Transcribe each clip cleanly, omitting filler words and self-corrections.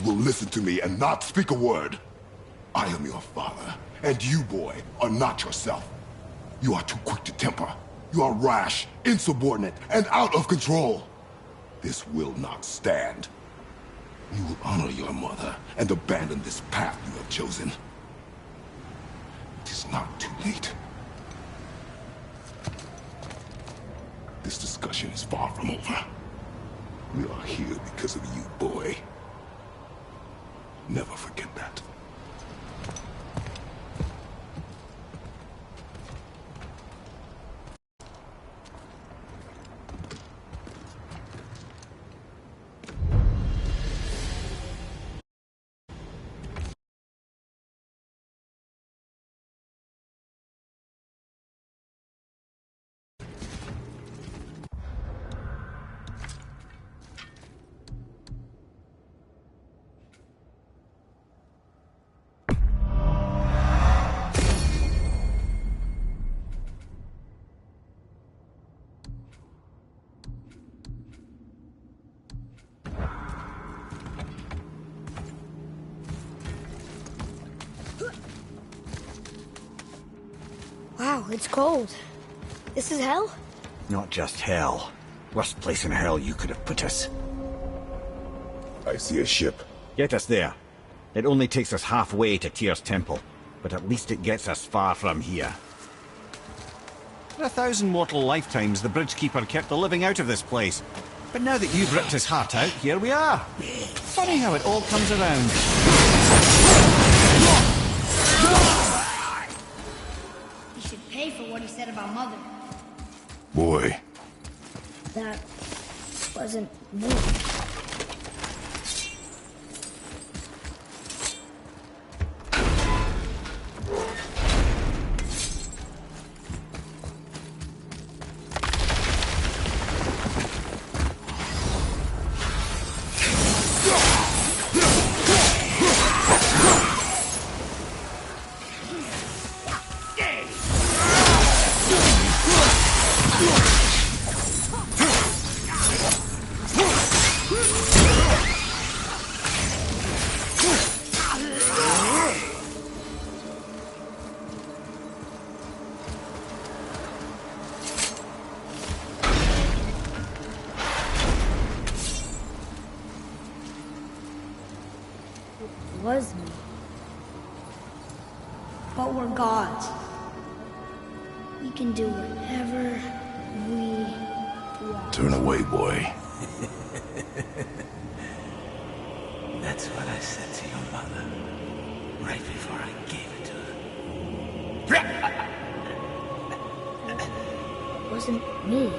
you will listen to me and not speak a word. I am your father, and you, boy, are not yourself. You are too quick to temper. You are rash, insubordinate, and out of control. This will not stand. You will honor your mother and abandon this path you have chosen. It is not too late. This discussion is far from over. We are here because of you, boy. Never forget that. Wow, it's cold. This is hell? Not just hell. Worst place in hell you could have put us. I see a ship. Get us there. It only takes us halfway to Tyr's temple, but at least it gets us far from here. For 1,000 mortal lifetimes, the Bridgekeeper kept the living out of this place. But now that you've ripped his heart out, here we are. Funny how it all comes around. He should pay for what he said about Mother. Boy. That wasn't me. Was me. But we're gods. We can do whatever we want. Turn away, boy. That's what I said to your mother, right before I gave it to her. It wasn't me.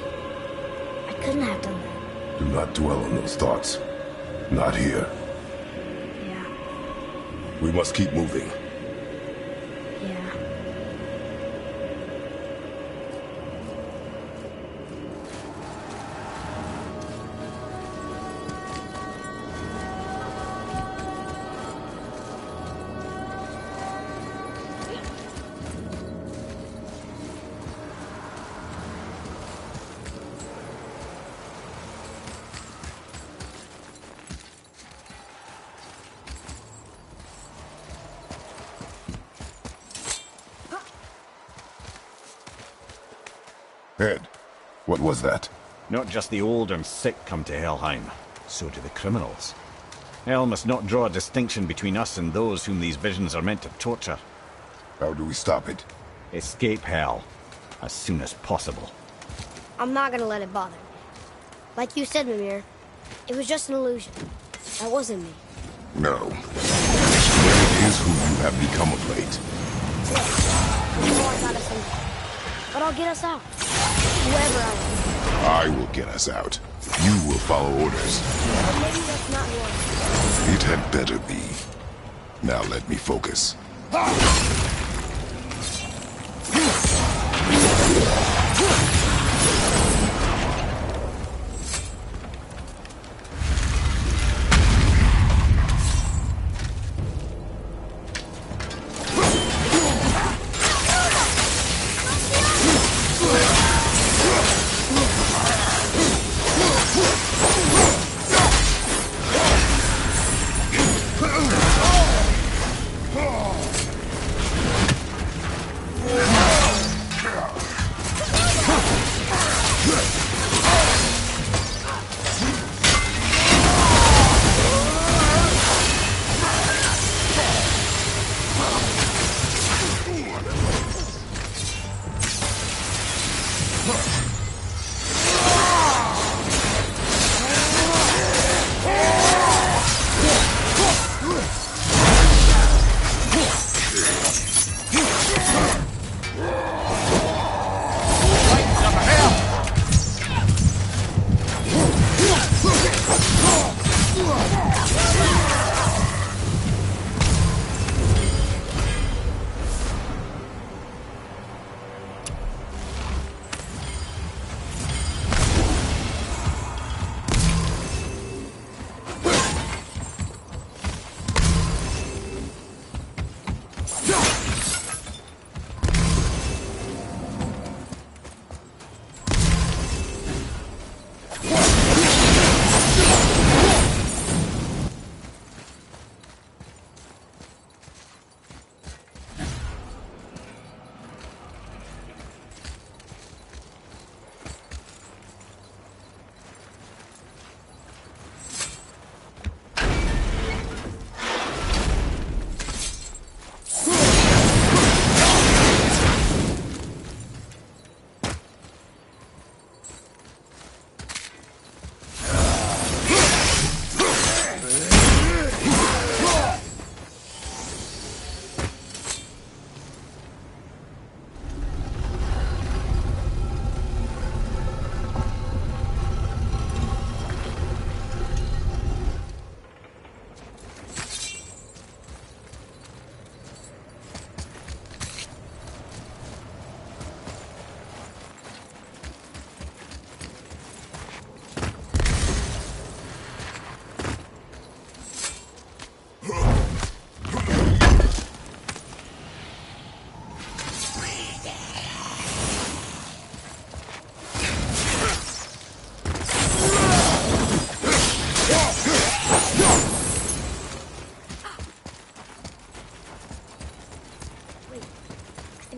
I couldn't have done that. Do not dwell on those thoughts. Not here. Yeah. We must keep moving. Yeah. Ed, what was that? Not just the old and sick come to Helheim, so do the criminals. Hell must not draw a distinction between us and those whom these visions are meant to torture. How do we stop it? Escape Hell, as soon as possible. I'm not gonna let it bother me. Like you said, Mimir, it was just an illusion. That wasn't me. No. It is who you have become of late. You know I got us in. But I'll get us out. Whoever I I will get us out. You will follow orders. But maybe that's not one. It had better be. Now let me focus.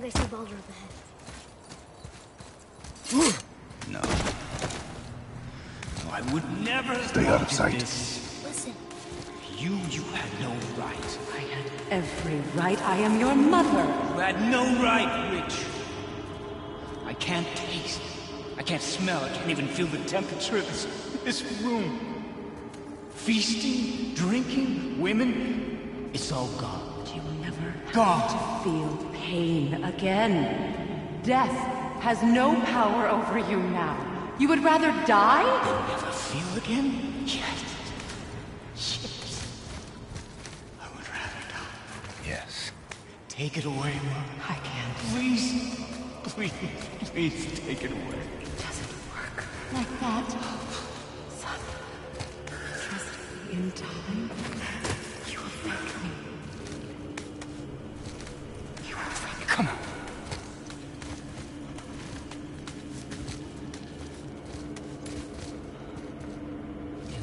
think I see Baldur up ahead. No. No, I would never Stay out of sight. Listen. You had no right. I had every right. I am your mother. You had no right, Witch. I can't taste. I can't smell. I can't even feel the temperature of this room. Feasting, drinking, women, it's all gone. You will never God. have to feel pain again. Death has no power over you now. You would rather die? Never feel again? Yes. Yes. I would rather die. Yes. Take it away, Mother. I can't. Please. Please take it away. It doesn't work like that. Son, trust me in time. You will thank me. You will thank me. Come on.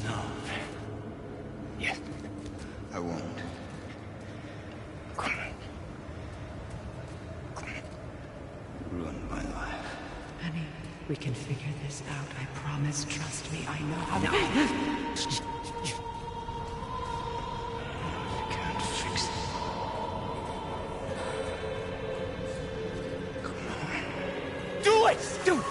No. Yes. I won't. Come on. Ruined my life. Honey, we can figure this out. I promise. Trust me. I know how to. You can't fix it. Come on. Do it! Do it!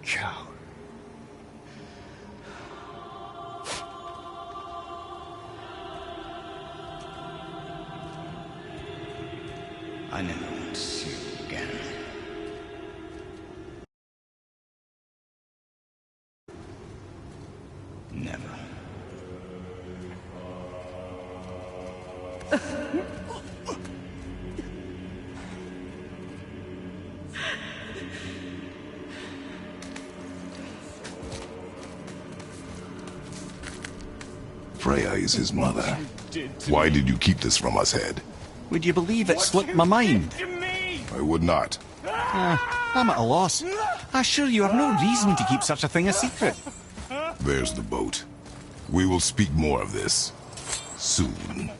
Coward. I never want to see you again. Never. Freya is his mother. Why did you keep this from us, Head? Would you believe it slipped my mind? I would not. I'm at a loss. I assure you have no reason to keep such a thing a secret. There's the boat. We will speak more of this soon.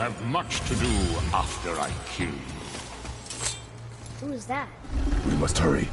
have much to do after I kill you. Who is that? We must hurry.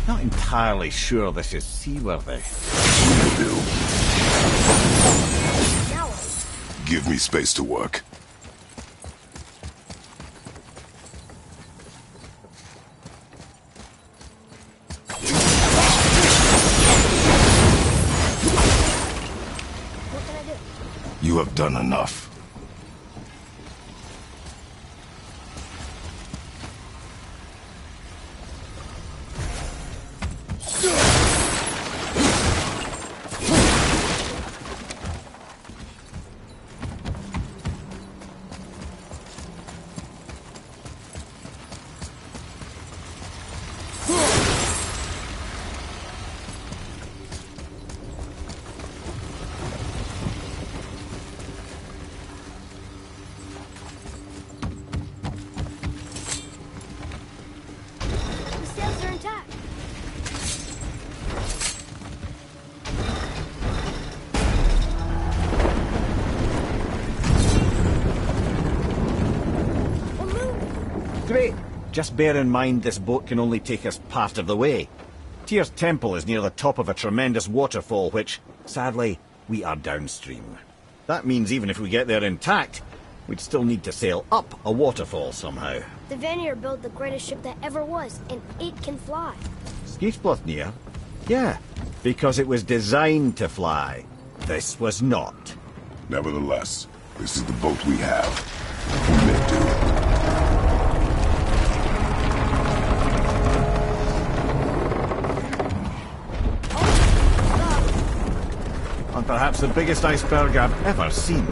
Not entirely sure this is seaworthy. Now what? Give me space to work. What can I do? You have done enough. The sails are intact. We're moving. Great! Just bear in mind this boat can only take us part of the way. Tyr's Temple is near the top of a tremendous waterfall which, sadly, we are downstream. That means even if we get there intact, we'd still need to sail up a waterfall somehow. The Vanir built the greatest ship that ever was, and it can fly. Skidbladnir? Yeah, because it was designed to fly. This was not. Nevertheless, this is the boat we have. We may do. And perhaps the biggest iceberg I've ever seen.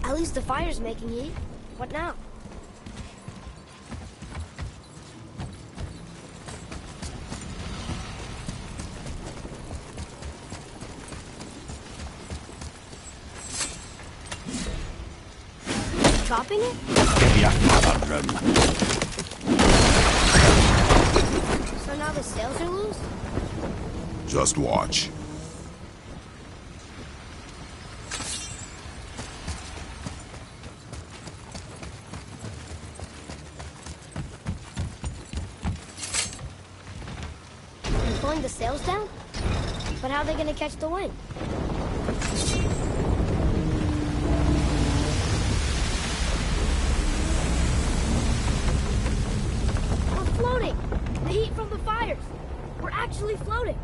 At least the fire's making heat. What now? Chopping it? Give you another room. So now the sails are loose? Just watch. They're pulling the sails down? But how are they gonna catch the wind? We're floating! The heat from the fires! We're actually floating!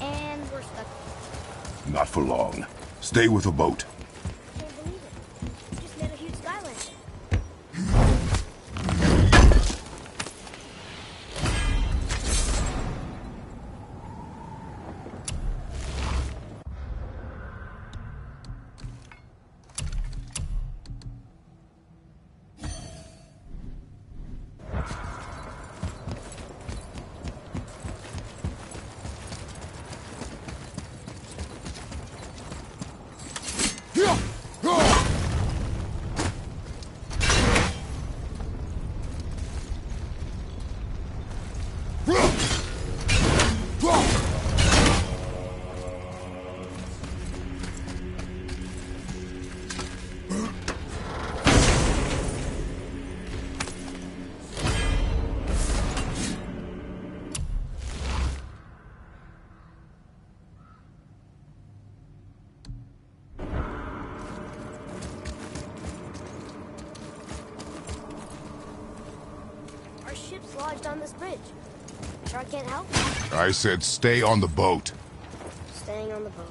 And we're stuck. Not for long. Stay with the boat. Can't believe it. We just made a huge skyline. Our ship's lodged on this bridge. Sure I can't help? I said stay on the boat. Staying on the boat.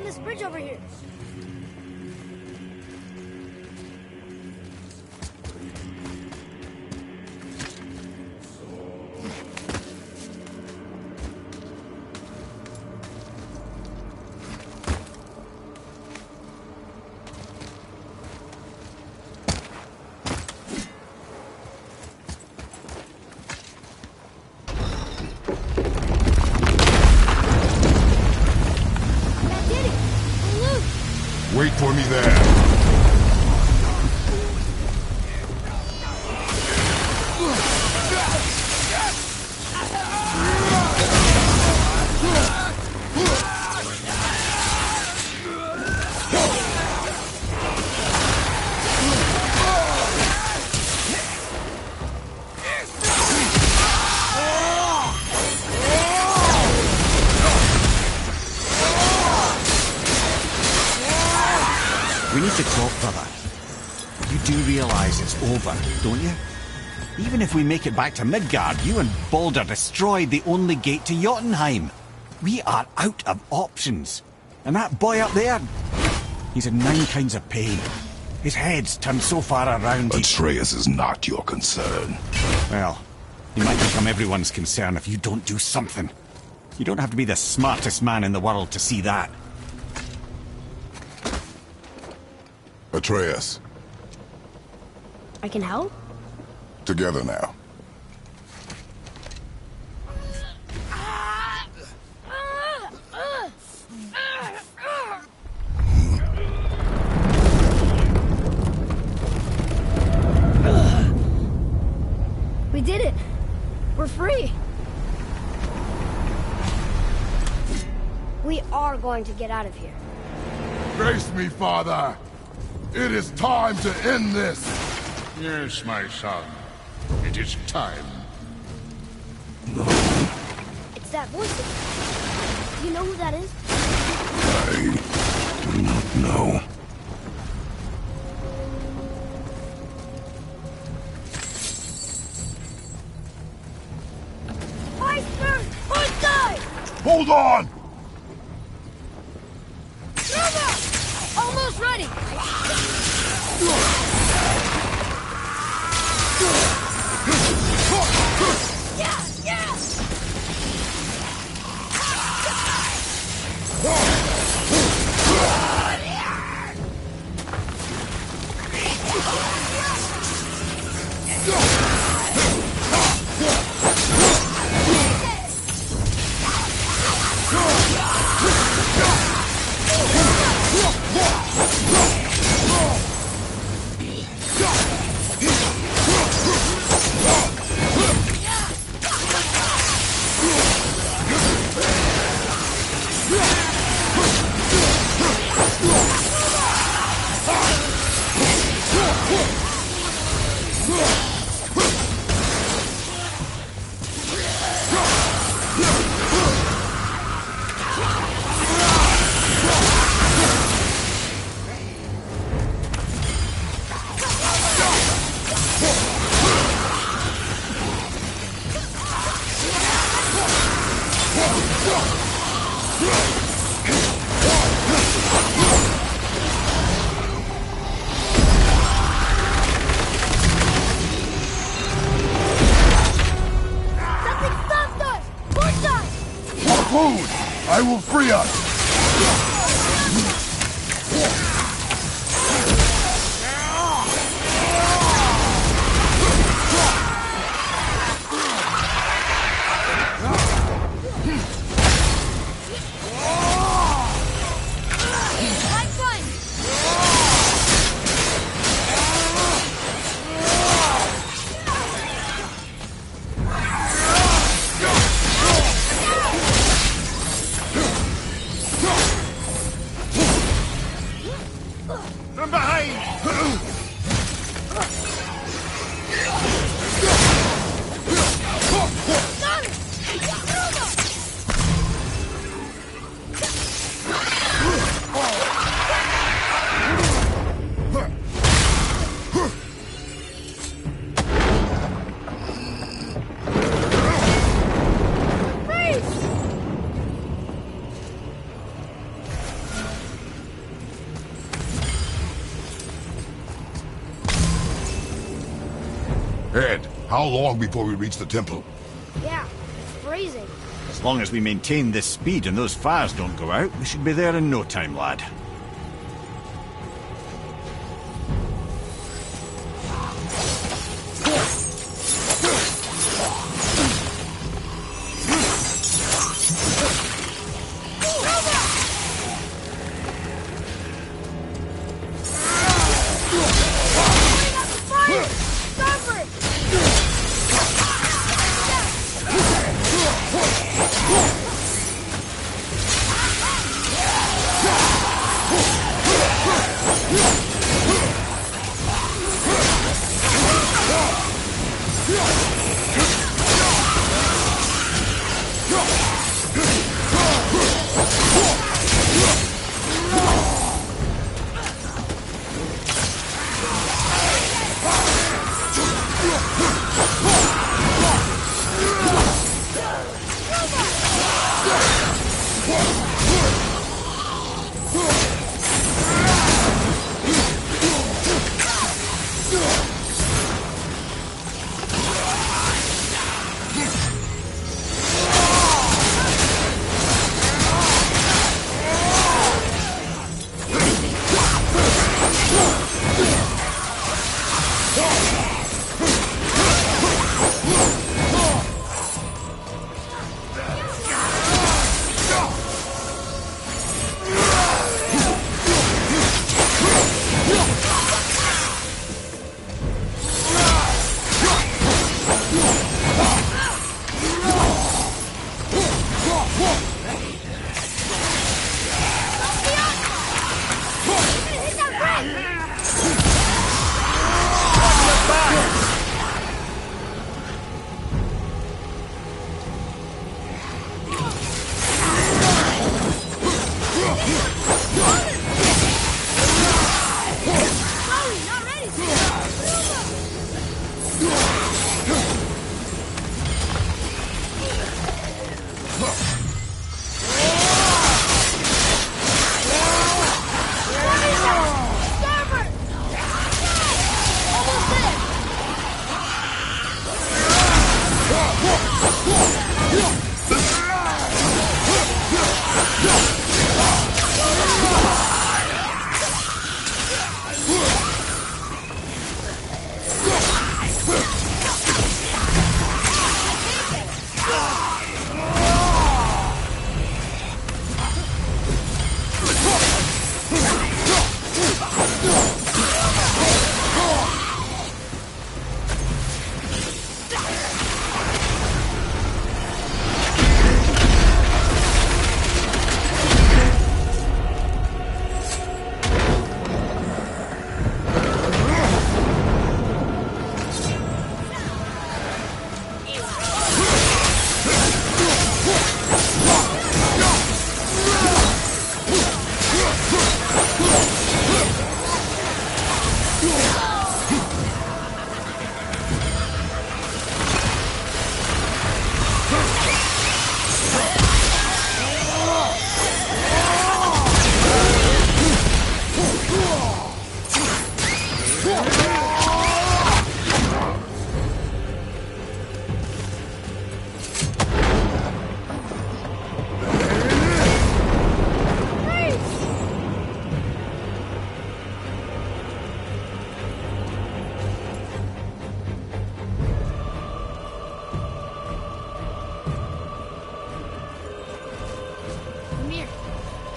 this bridge over here. Wait for me there. We need to talk, brother. You do realize it's over, don't you? Even if we make it back to Midgard, you and Baldur destroyed the only gate to Jotunheim. We are out of options. And that boy up there, he's in 9 kinds of pain. His head's turned so far around. Atreus is not your concern. Well, he might become everyone's concern if you don't do something. You don't have to be the smartest man in the world to see that. Atreus, I can help? together now. We did it! We're free! We are going to get out of here. Grace me, Father! It is time to end this! Yes, my son. It is time. It's that voice again. You know who that is? I do not know. Iceberg! One side! Hold on! Almost ready! Yeah! Yeah! I will free us! How long before we reach the temple? Yeah, it's freezing. As long as we maintain this speed and those fires don't go out, we should be there in no time, lad.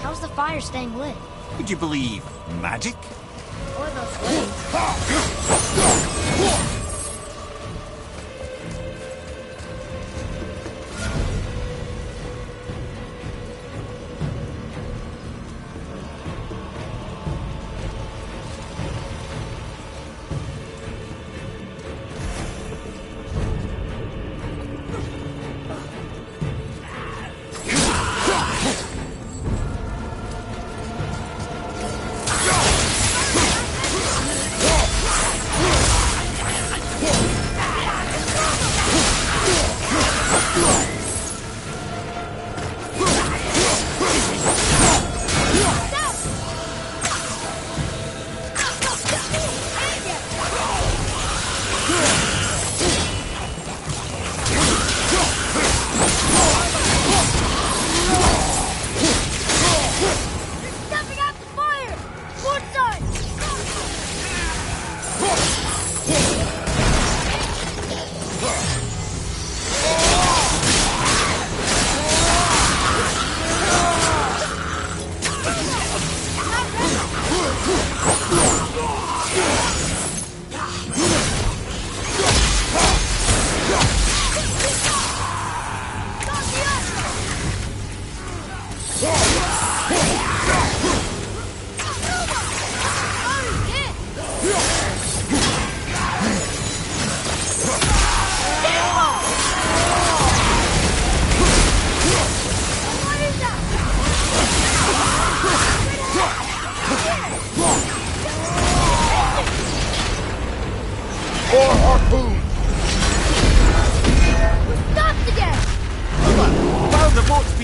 How's the fire staying lit? Would you believe magic? Or those flames?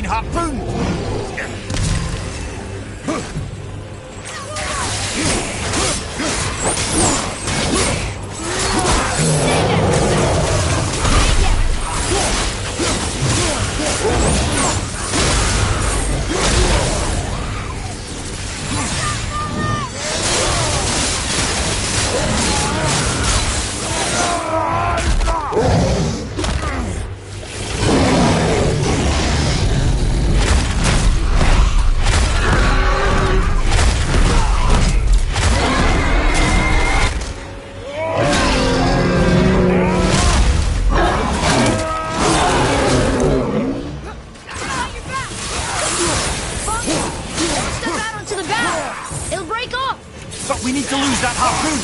been harpooned! But we need to lose that harpoon!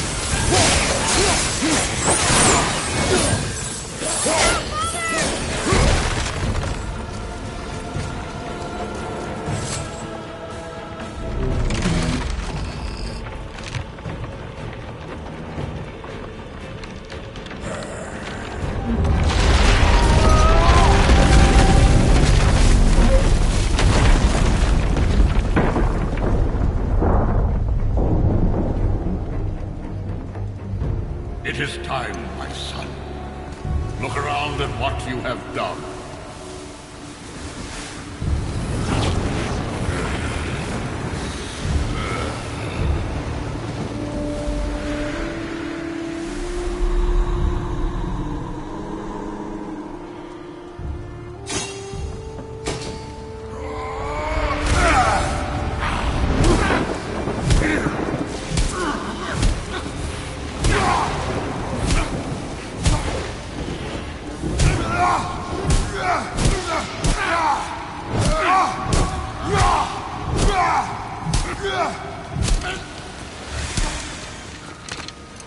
It is time, my son. Look around at what you have done.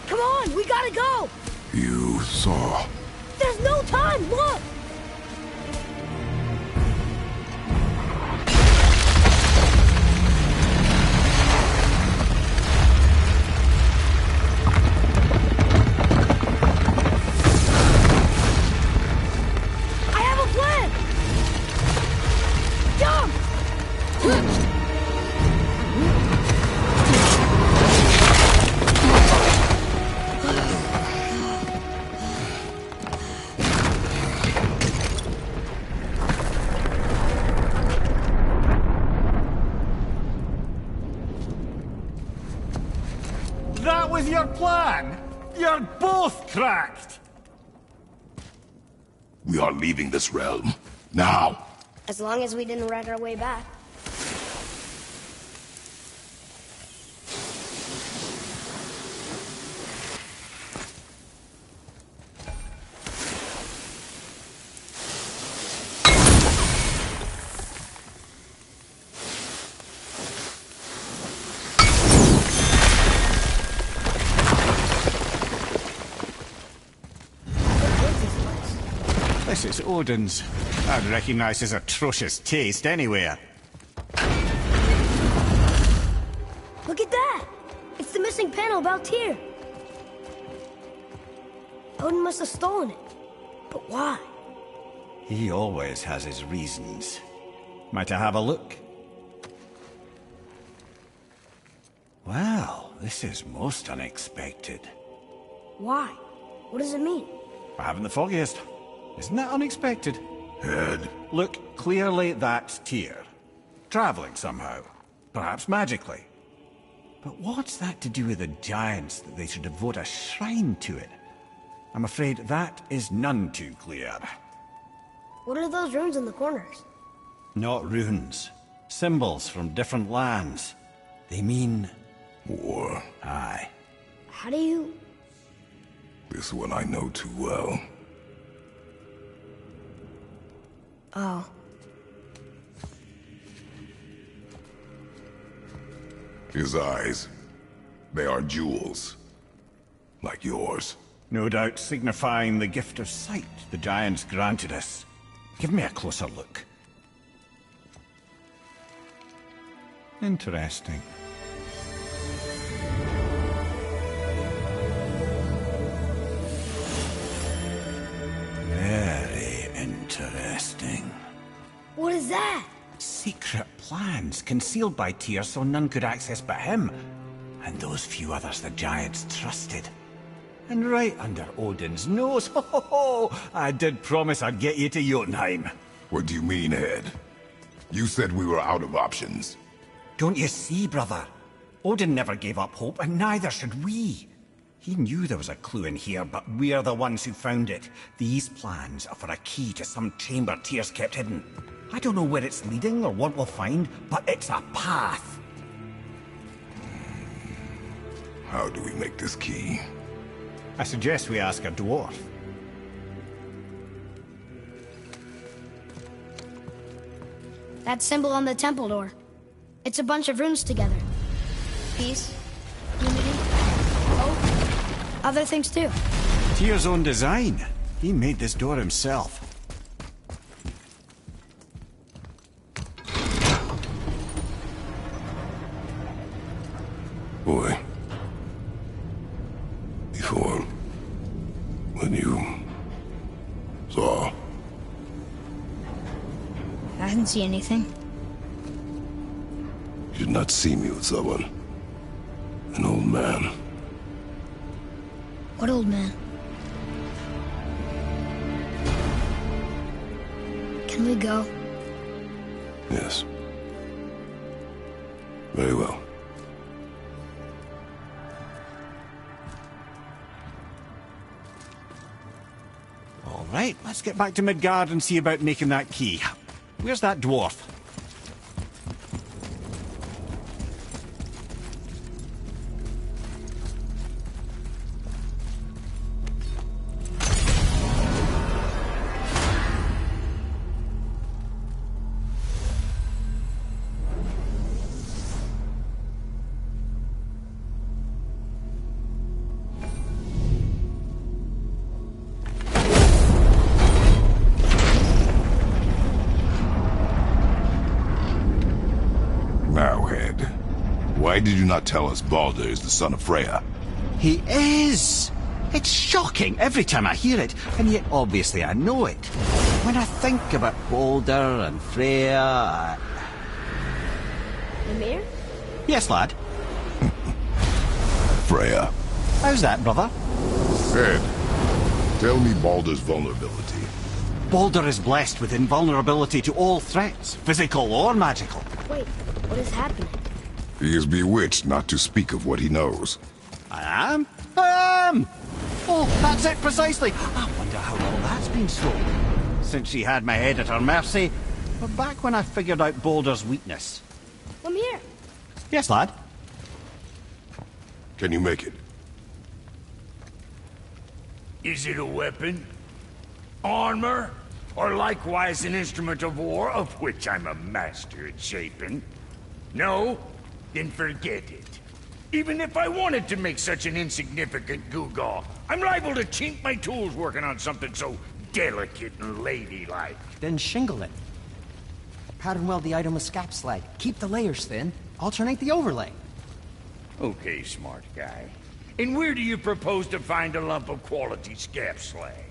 Come on, we gotta go! You saw. There's no time, look! I have a plan! Jump! That was your plan? You're both cracked! We are leaving this realm. Now. As long as we didn't wreck our way back. This is Odin's. I'd recognize his atrocious taste anywhere. Look at that! It's the missing panel about Tyr. Odin must have stolen it. But why? He always has his reasons. Might I have a look? Well, this is most unexpected. Why? What does it mean? I haven't the foggiest. Isn't that unexpected? Head. Look, clearly that's Tyr. Traveling somehow. Perhaps magically. But what's that to do with the giants that they should devote a shrine to it? I'm afraid that is none too clear. What are those runes in the corners? Not runes. Symbols from different lands. They mean... War. Aye. How do you... This one I know too well. Oh. His eyes. They are jewels. Like yours. No doubt signifying the gift of sight the giants granted us. Give me a closer look. Interesting. Very interesting. What is that? Secret plans concealed by Tyr so none could access but him, and those few others the giants trusted. And right under Odin's nose, ho ho ho! I did promise I'd get you to Jotunheim. What do you mean, Head? You said we were out of options. Don't you see, brother? Odin never gave up hope, and neither should we. He knew there was a clue in here, but we're the ones who found it. These plans are for a key to some chamber Tyr's kept hidden. I don't know where it's leading or what we'll find, but it's a path. How do we make this key? I suggest we ask a dwarf. That symbol on the temple door. It's a bunch of runes together. Peace, unity, hope, other things too. Tyr's own design. He made this door himself. Boy. Before... when you... saw... I didn't see anything. You did not see me with someone. An old man. What old man? Can we go? Yes. Very well. All right, let's get back to Midgard and see about making that key. Where's that dwarf? Why did you not tell us Baldur is the son of Freya? He is! It's shocking every time I hear it, and yet obviously I know it. When I think about Baldur and Freya... Mimir? Yes, lad? Freya. How's that, brother? Ed, tell me Baldur's vulnerability. Baldur is blessed with invulnerability to all threats, physical or magical. Wait, what is happening? He is bewitched not to speak of what he knows. I am? I am! Oh, that's it precisely. I wonder how long that's been so. Since she had my head at her mercy, but back when I figured out Baldur's weakness. Mimir! Yes, lad? Can you make it? Is it a weapon? Armor? Or likewise an instrument of war, of which I'm a master at shaping? No? Then forget it. Even if I wanted to make such an insignificant gewgaw, I'm liable to chink my tools working on something so delicate and ladylike. Then shingle it. Pattern weld the item with scap slag. Keep the layers thin. Alternate the overlay. Okay, smart guy. And where do you propose to find a lump of quality scap slag?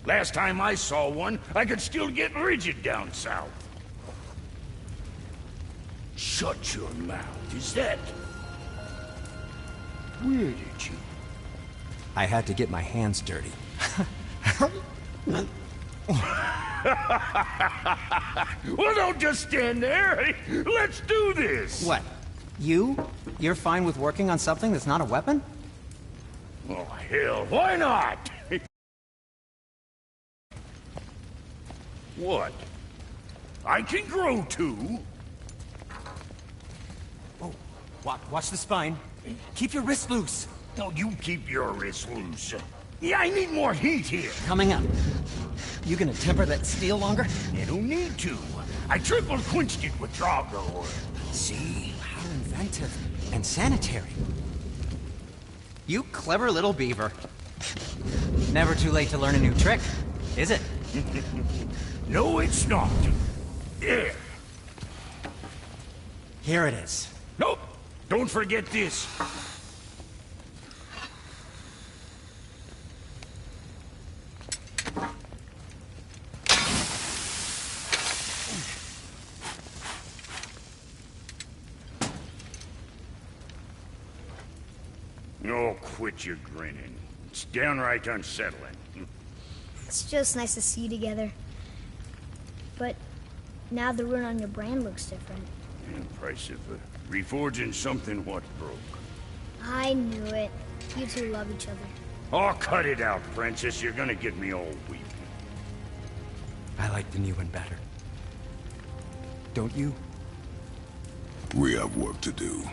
Last time I saw one, I could still get rigid down south. Shut your mouth, is that... Where did you... I had to get my hands dirty. Well, don't just stand there. Let's do this. What? You? You're fine with working on something that's not a weapon? Oh, hell, why not? What? I can grow too. Oh, watch the spine. Keep your wrist loose. No, you keep your wrist loose. Yeah, I need more heat here. Coming up. You gonna temper that steel longer? You don't need to. I triple quenched it with Draugr oil. See? How inventive. And sanitary. You clever little beaver. Never too late to learn a new trick, is it? No, it's not. There. Here it is. Nope. Don't forget this. Oh, quit your grinning. It's downright unsettling. It's just nice to see you together. But now the rune on your brand looks different. Price of reforging something what broke. I knew it. You two love each other. Oh, cut it out, Princess. You're gonna get me all weepy. I like the new one better. Don't you? We have work to do.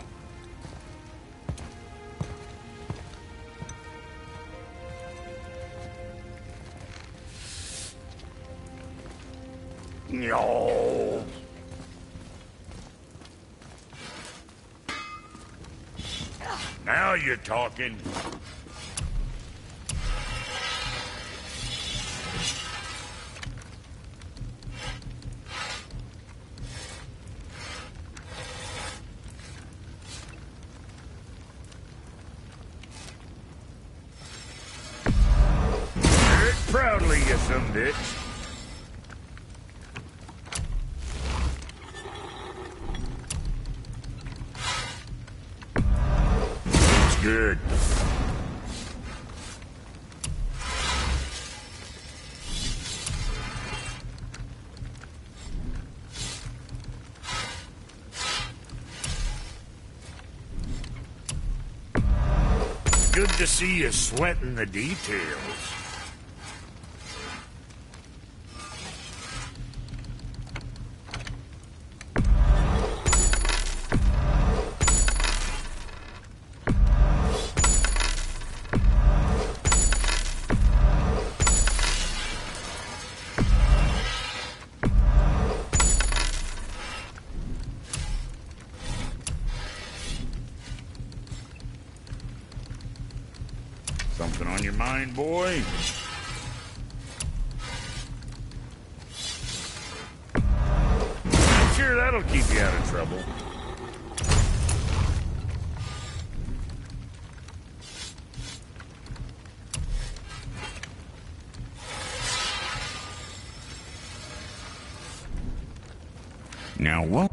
No. Now you're talking. Proudly, you some bitch. It's good. Good to see you sweating the details. Something on your mind, boy? Sure, that'll keep you out of trouble. Now what?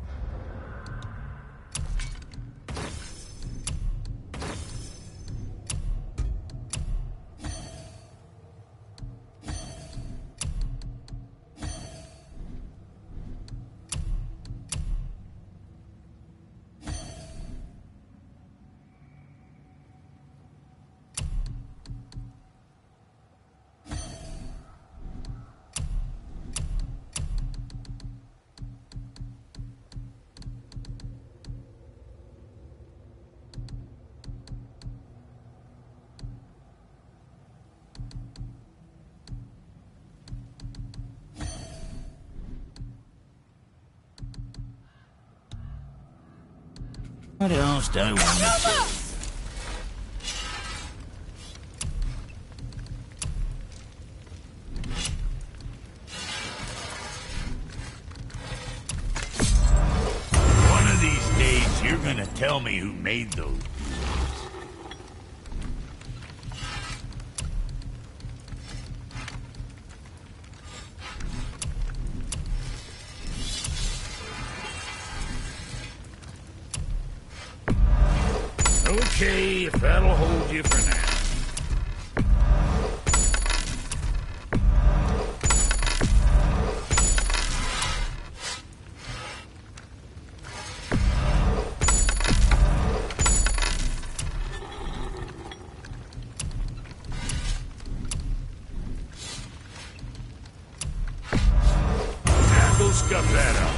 What else do I want to One of these days, you're gonna tell me who made those. Okay, if that'll hold you for now. Now go scuff that up.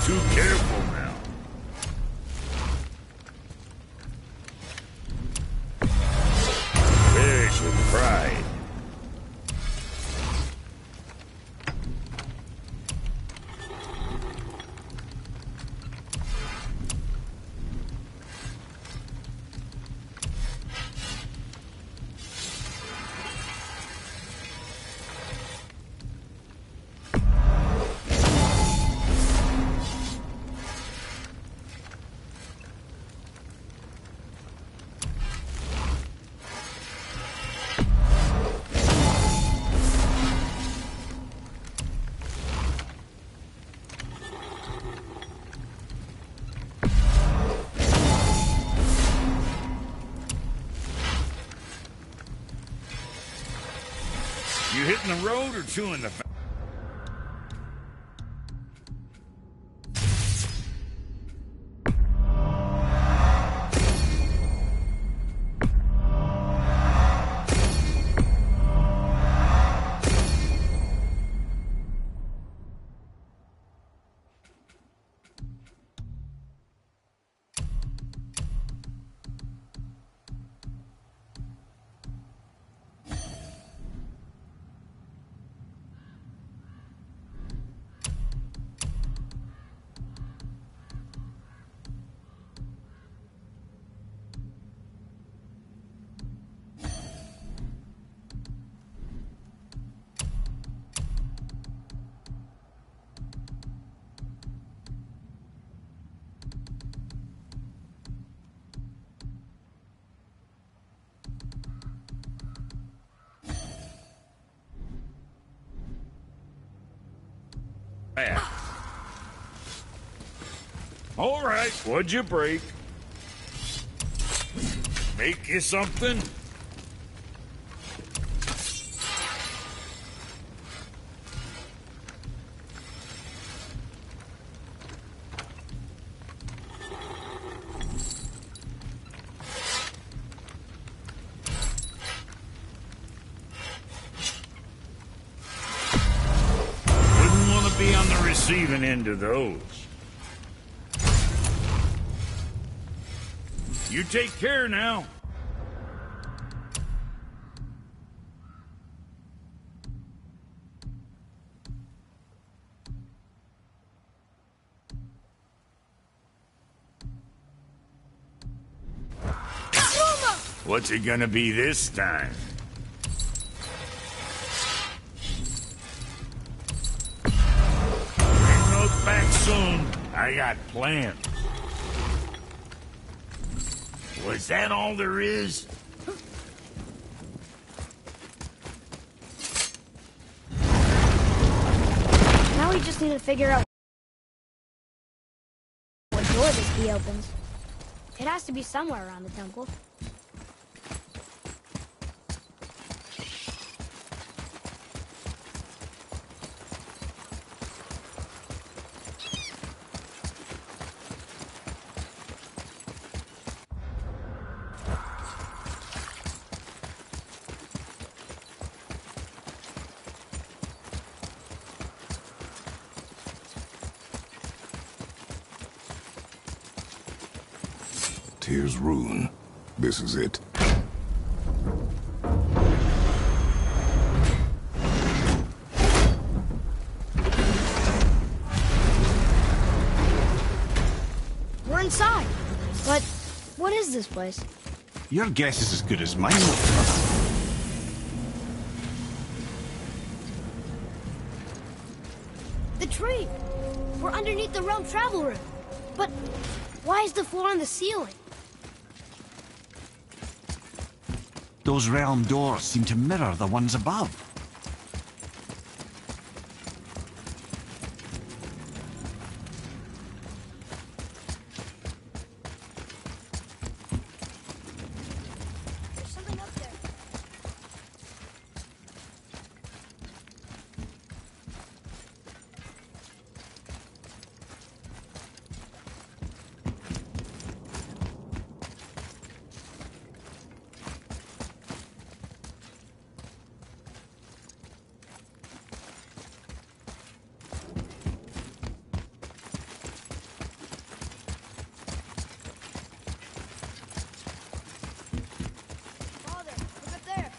Too careful now. Perish with pride. in the road or two in the... All right, what'd you break? Make you something? Wouldn't want to be on the receiving end of those. You take care now. What's it gonna be this time? Bring those back soon. I got plans. Was that all there is? Now we just need to figure out what door this key opens. It has to be somewhere around the temple. Tyr's Rune. This is it. We're inside. But what is this place? Your guess is as good as mine. The tree! We're underneath the realm travel room. But why is the floor on the ceiling? Those realm doors seem to mirror the ones above. There's something up there. Father, look up there.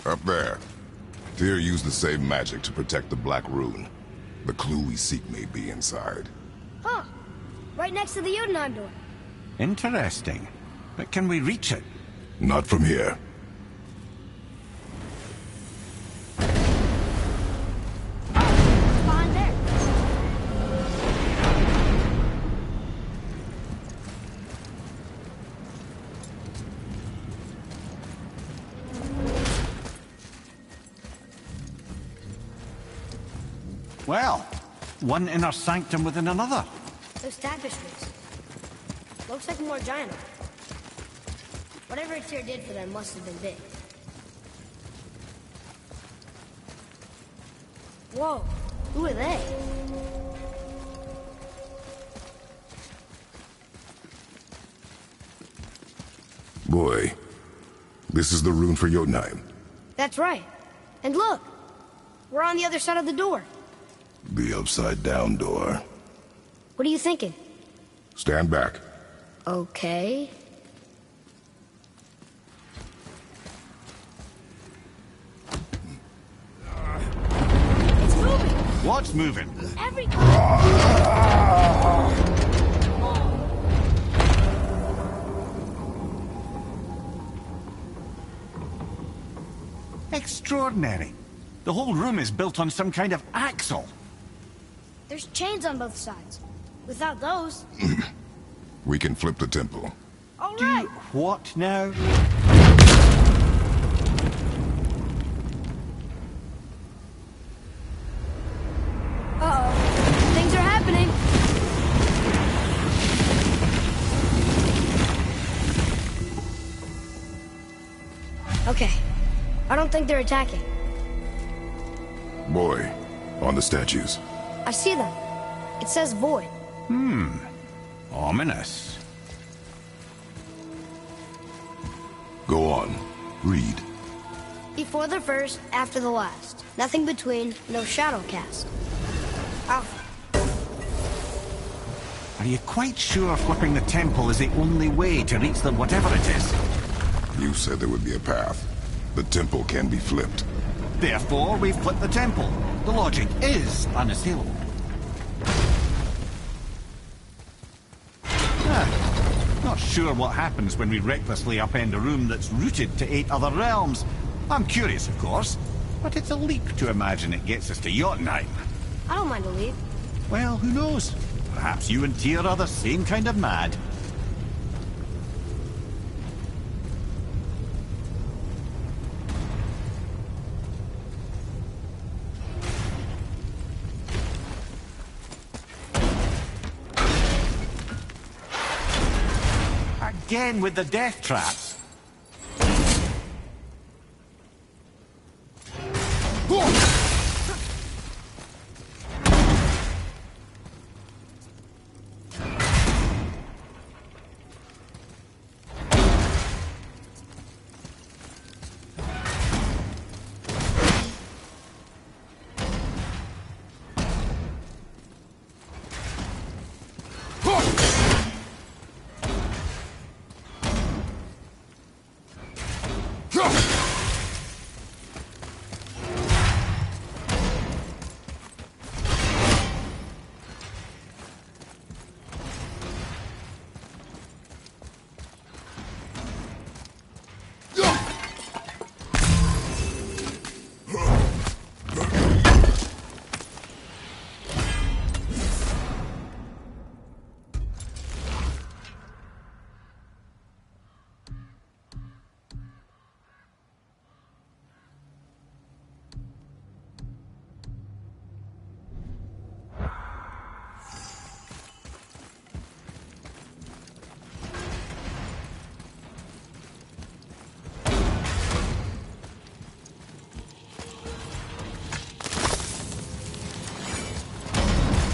Up there. Tyr used the same magic to protect the Black Rune. The clue we seek may be inside. Huh. Right next to the Jotunheim door. Interesting. But can we reach it? Not from here. What's behind there? Well, one inner sanctum within another. Those tapestries. Looks like more giant. Whatever Tyr did for them must have been big. Whoa, who are they? Boy, this is the rune for Jotunheim. That's right. And look, we're on the other side of the door. The upside-down door. What are you thinking? Stand back. Okay. It's moving! What's moving? Everything! Extraordinary. The whole room is built on some kind of axle. There's chains on both sides. Without those... We can flip the temple. All Do right. what now? Uh-oh. Things are happening. Okay. I don't think they're attacking. Boy, on the statues. I see them. It says void. Ominous. Go on. Read. Before the first, after the last. Nothing between, no shadow cast. Alpha. Are you quite sure flipping the temple is the only way to reach them, whatever it is? You said there would be a path. The temple can be flipped. Therefore, we've flipped the temple. The logic is unassailable. Not sure what happens when we recklessly upend a room that's rooted to 8 other realms. I'm curious, of course, but it's a leap to imagine it gets us to Jotunheim. I don't mind a lead. Well, who knows? Perhaps you and Tyr are the same kind of mad. Again with the death traps.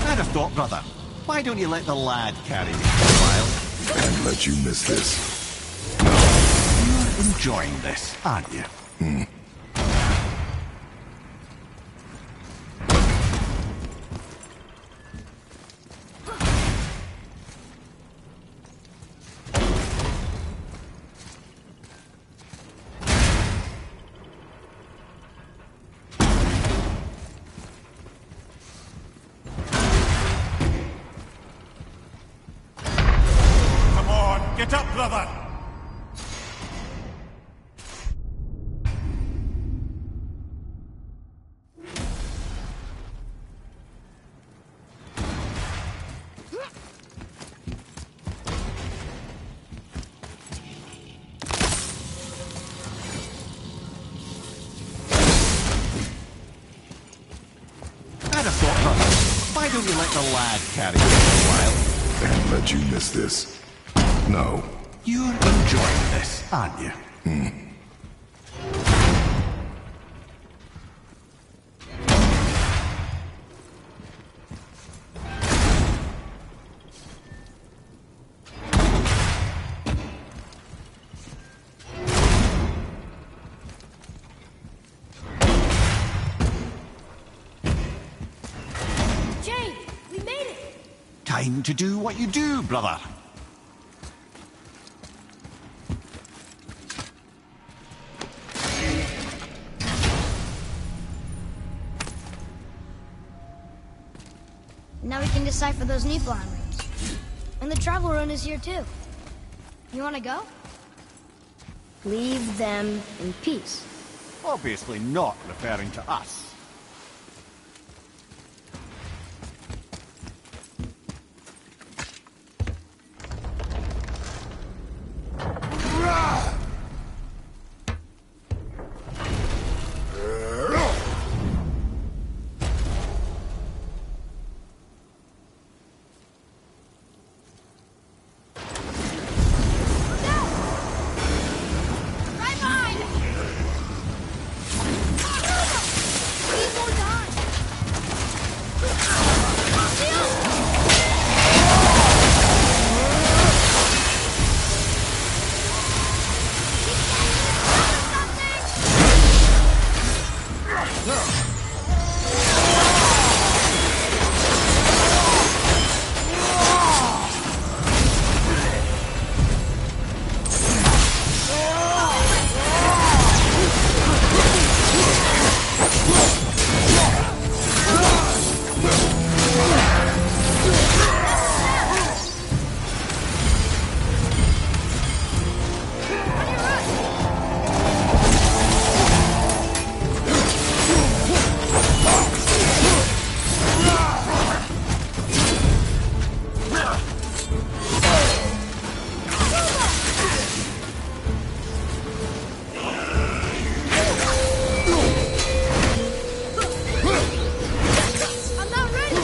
I'd have thought, brother. Why don't you let the lad carry you for a while? And let you miss this. You're enjoying this, aren't you? Come on, get up, brother! I'd have thought, brother. Why don't you let the lad carry you for a while? And let you miss this. No. You're enjoying this, aren't you? Jane, we made it! Time to do what you do, brother. Now we can decipher those Nibelheim runes. And the travel rune is here too. You wanna go? Leave them in peace. Obviously not referring to us. Right behind! Please don't die! I'm not ready!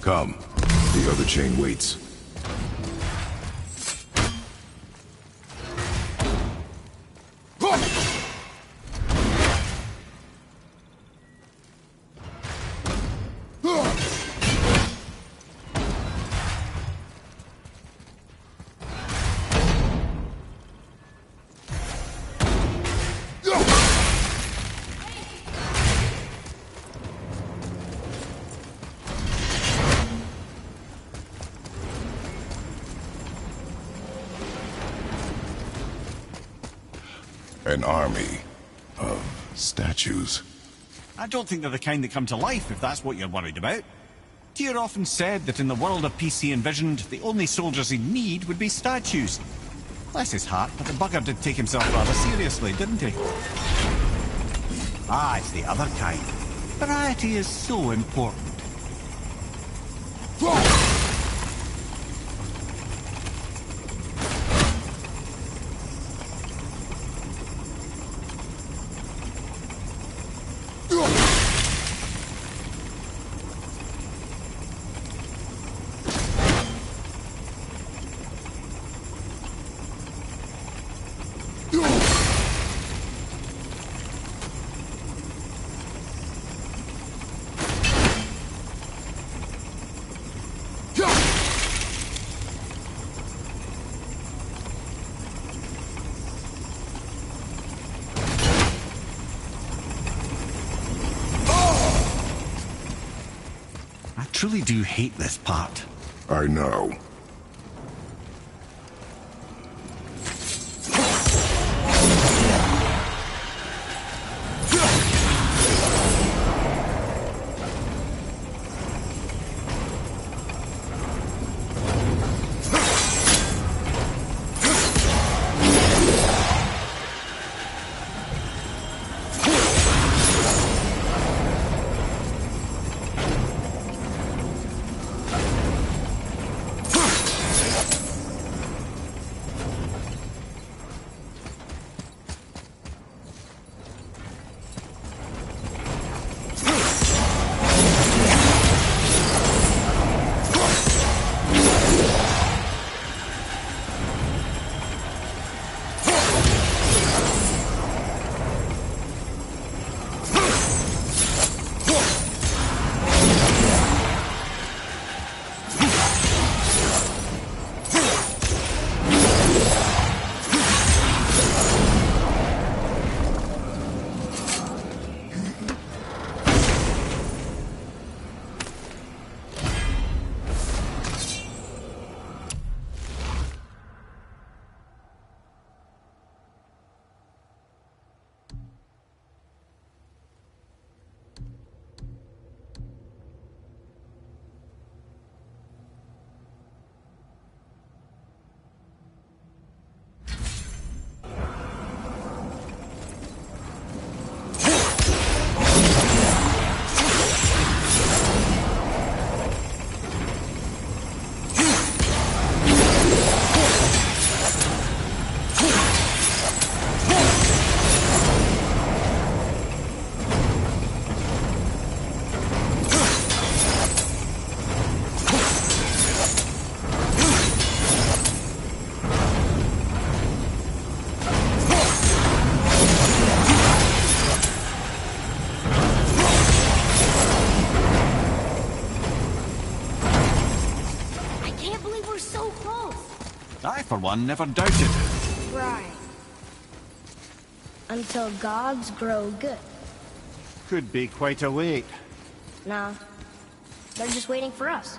Come. The other chain waits. An army of statues. I don't think they're the kind that come to life, if that's what you're worried about. Tyr often said that in the world of peace he envisioned, the only soldiers he'd need would be statues. Bless his heart, but the bugger did take himself rather seriously, didn't he? Ah, it's the other kind. Variety is so important. I truly do hate this part. I know. I, for one, never doubted it. Right. Until gods grow good. Could be quite a wait. Nah. They're just waiting for us.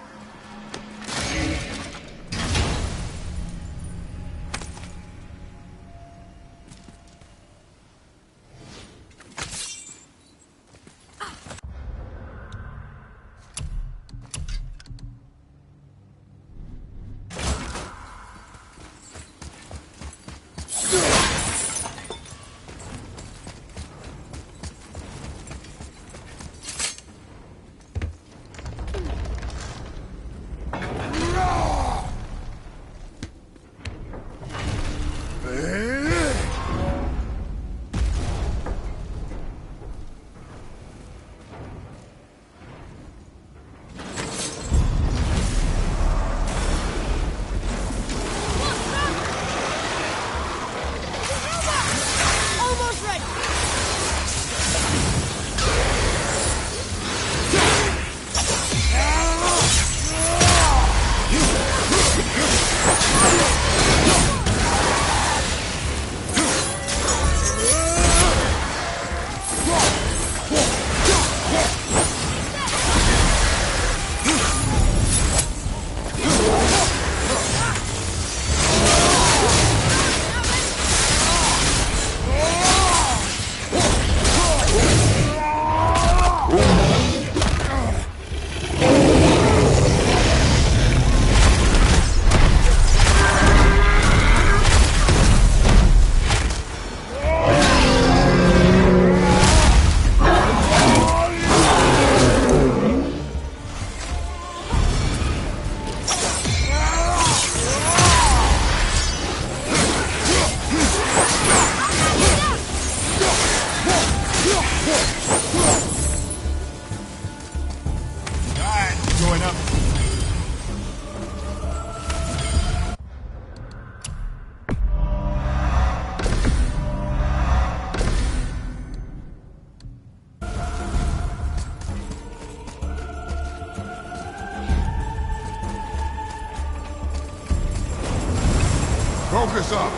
Focus up!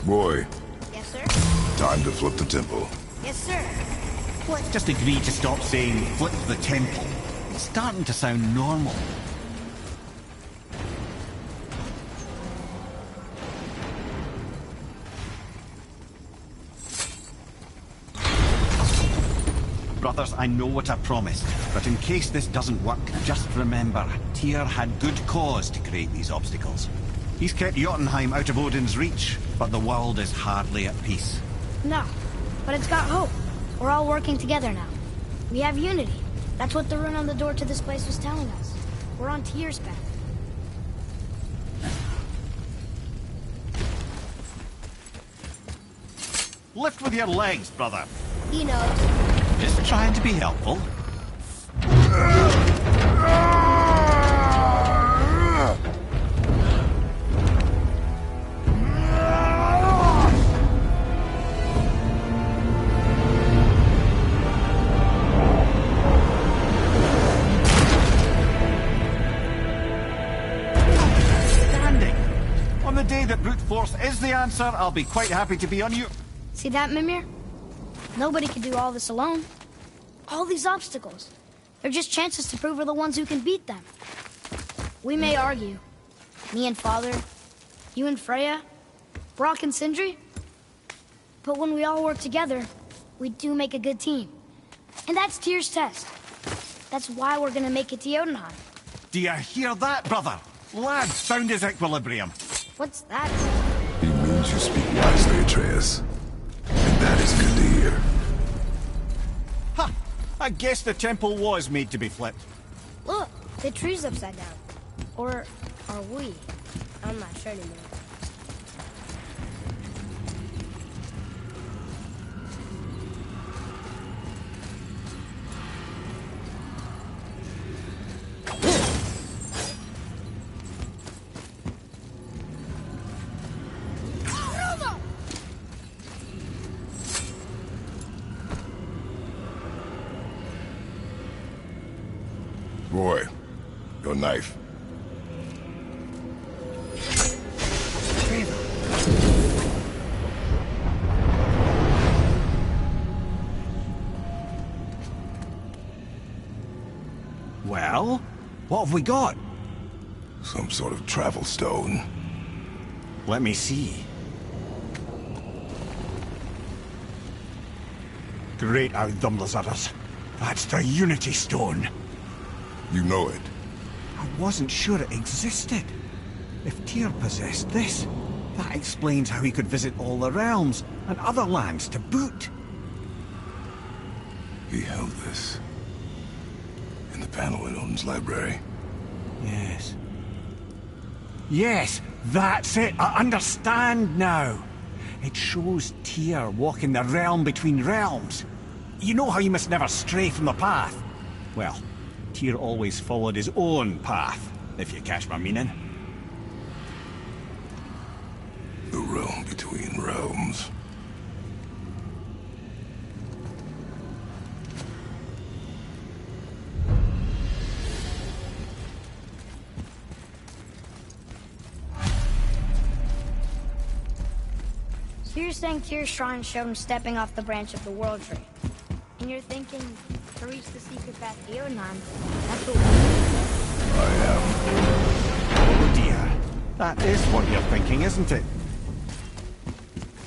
Boy, Yes, sir? time to flip the temple. Yes, sir. What? Just agree to stop saying flip the temple. It's starting to sound normal. Brothers, I know what I promised, but in case this doesn't work, just remember, Tyr had good cause to create these obstacles. He's kept Jotunheim out of Odin's reach, but the world is hardly at peace. No, but it's got hope. We're all working together now. We have unity. That's what the rune on the door to this place was telling us. We're on Tyr's path. Lift with your legs, brother. He knows. Just trying to be helpful. On the day that brute force is the answer, I'll be quite happy to be on you. See that, Mimir? Nobody can do all this alone. All these obstacles. They're just chances to prove we're the ones who can beat them. We may argue. Me and Father, you and Freya, Brock and Sindri. But when we all work together, we do make a good team. And that's Tyr's test. That's why we're gonna make it to Jotunheim. Do you hear that, brother? Lad found his equilibrium. What's that? He means you speak wisely, Atreus. And that is good to hear. Ha! I guess the temple was made to be flipped. Look, the tree's upside down. Or are we? I'm not sure anymore. Boy, your knife. Well, what have we got? Some sort of travel stone. Let me see. Great Outdumblers. That's the Unity Stone. You know it. I wasn't sure it existed. If Tyr possessed this, that explains how he could visit all the realms and other lands to boot. He held this in the panel in Odin's library. Yes. Yes, that's it. I understand now. It shows Tyr walking the realm between realms. You know how you must never stray from the path? Well, Tyr always followed his own path, if you catch my meaning. The realm between realms. So you're saying Tyr's shrine showed him stepping off the branch of the World Tree. And you're thinking, to reach the secret path to Jotunheim, that's what we I am. Oh dear. That is what you're thinking, isn't it?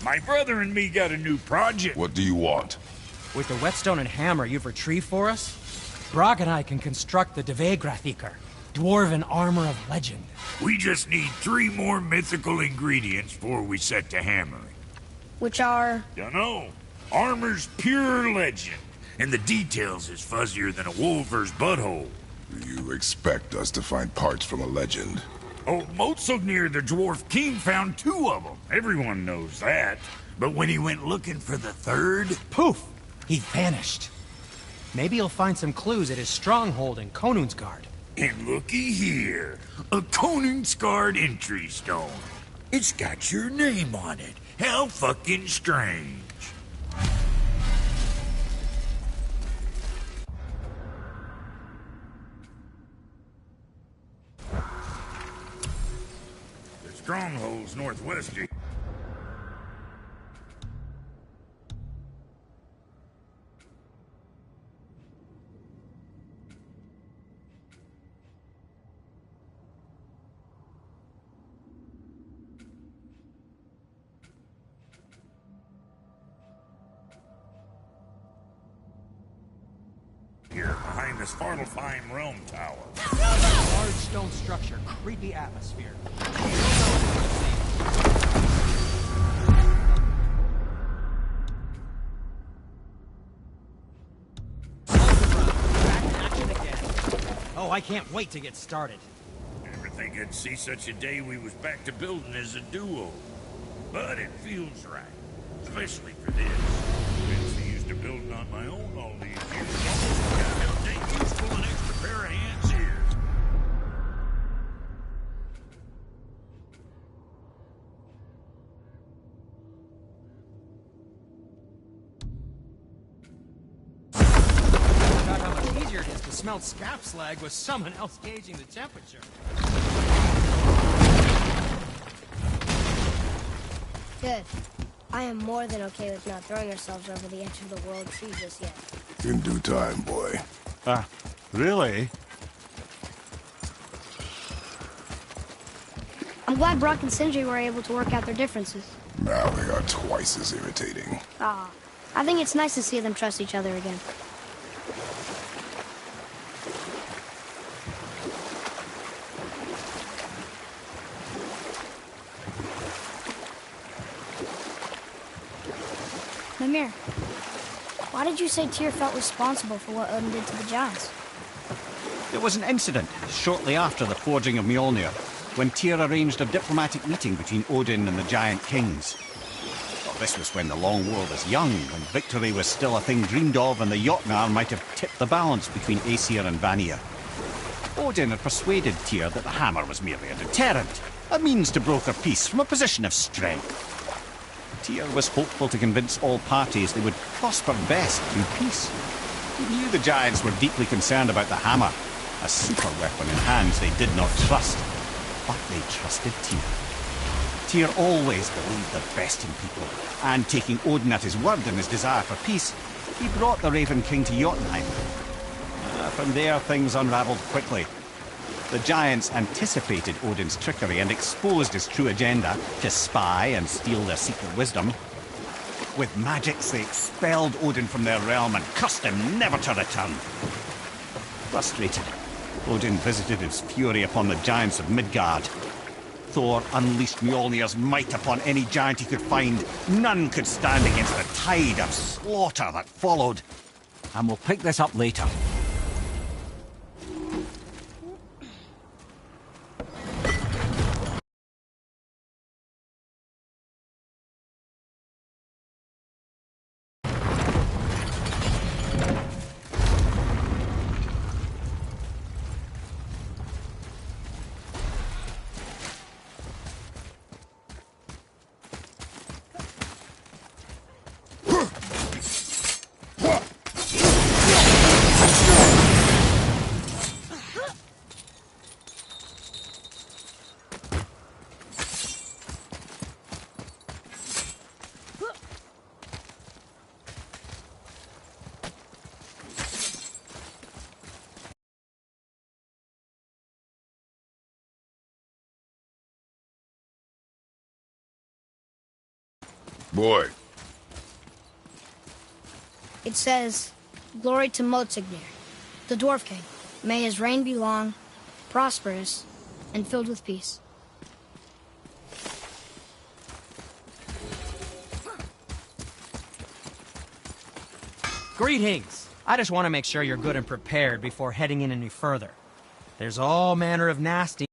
My brother and me got a new project. What do you want? With the whetstone and hammer you've retrieved for us, Brog and I can construct the Dvegrathikr, dwarven armor of legend. We just need 3 more mythical ingredients before we set to hammering. Which are... Dunno. Armor's pure legend, and the details is fuzzier than a wolver's butthole. You expect us to find parts from a legend? Old Motsognir, the Dwarf King, found 2 of them. Everyone knows that. But when he went looking for the 3rd... Poof! He vanished. Maybe he'll find some clues at his stronghold in Konungsgard. And looky here, a Konungsgard entry stone. It's got your name on it. How fucking strange. The stronghold's northwest. Here, behind this Svartalfheim Realm Tower. Large stone structure, creepy atmosphere. Back in action again. Oh, I can't wait to get started. Never think I'd see such a day we was back to building as a duo. But it feels right. Especially for this. Been so used to building on my own all these years. Almost got to take useful an extra pair of hands here. Forgot how much easier it is to smelt scrap slag with someone else gauging the temperature. Good. I am more than okay with not throwing ourselves over the edge of the world tree just yet. In due time, boy. Really? I'm glad Brock and Sindri were able to work out their differences. Now they are twice as irritating. I think it's nice to see them trust each other again. Mimir, why did you say Tyr felt responsible for what Odin did to the Giants? There was an incident shortly after the forging of Mjolnir, when Tyr arranged a diplomatic meeting between Odin and the Giant Kings. Well, this was when the Long War was young, when victory was still a thing dreamed of, and the Jotnar might have tipped the balance between Aesir and Vanir. Odin had persuaded Tyr that the hammer was merely a deterrent, a means to broker peace from a position of strength. Tyr was hopeful to convince all parties they would prosper best through peace. He knew the Giants were deeply concerned about the hammer, a super weapon in hands they did not trust. But they trusted Tyr. Tyr always believed the best in people, and taking Odin at his word in his desire for peace, he brought the Raven King to Jotunheim. From there, things unraveled quickly. The Giants anticipated Odin's trickery and exposed his true agenda to spy and steal their secret wisdom. With magics, they expelled Odin from their realm and cursed him never to return. Frustrated, Odin visited his fury upon the giants of Midgard. Thor unleashed Mjolnir's might upon any giant he could find. None could stand against the tide of slaughter that followed. And we'll pick this up later. Boy. It says, "Glory to Motsognir, the Dwarf King. May his reign be long, prosperous, and filled with peace." Greetings! I just want to make sure you're good and prepared before heading in any further. There's all manner of nasty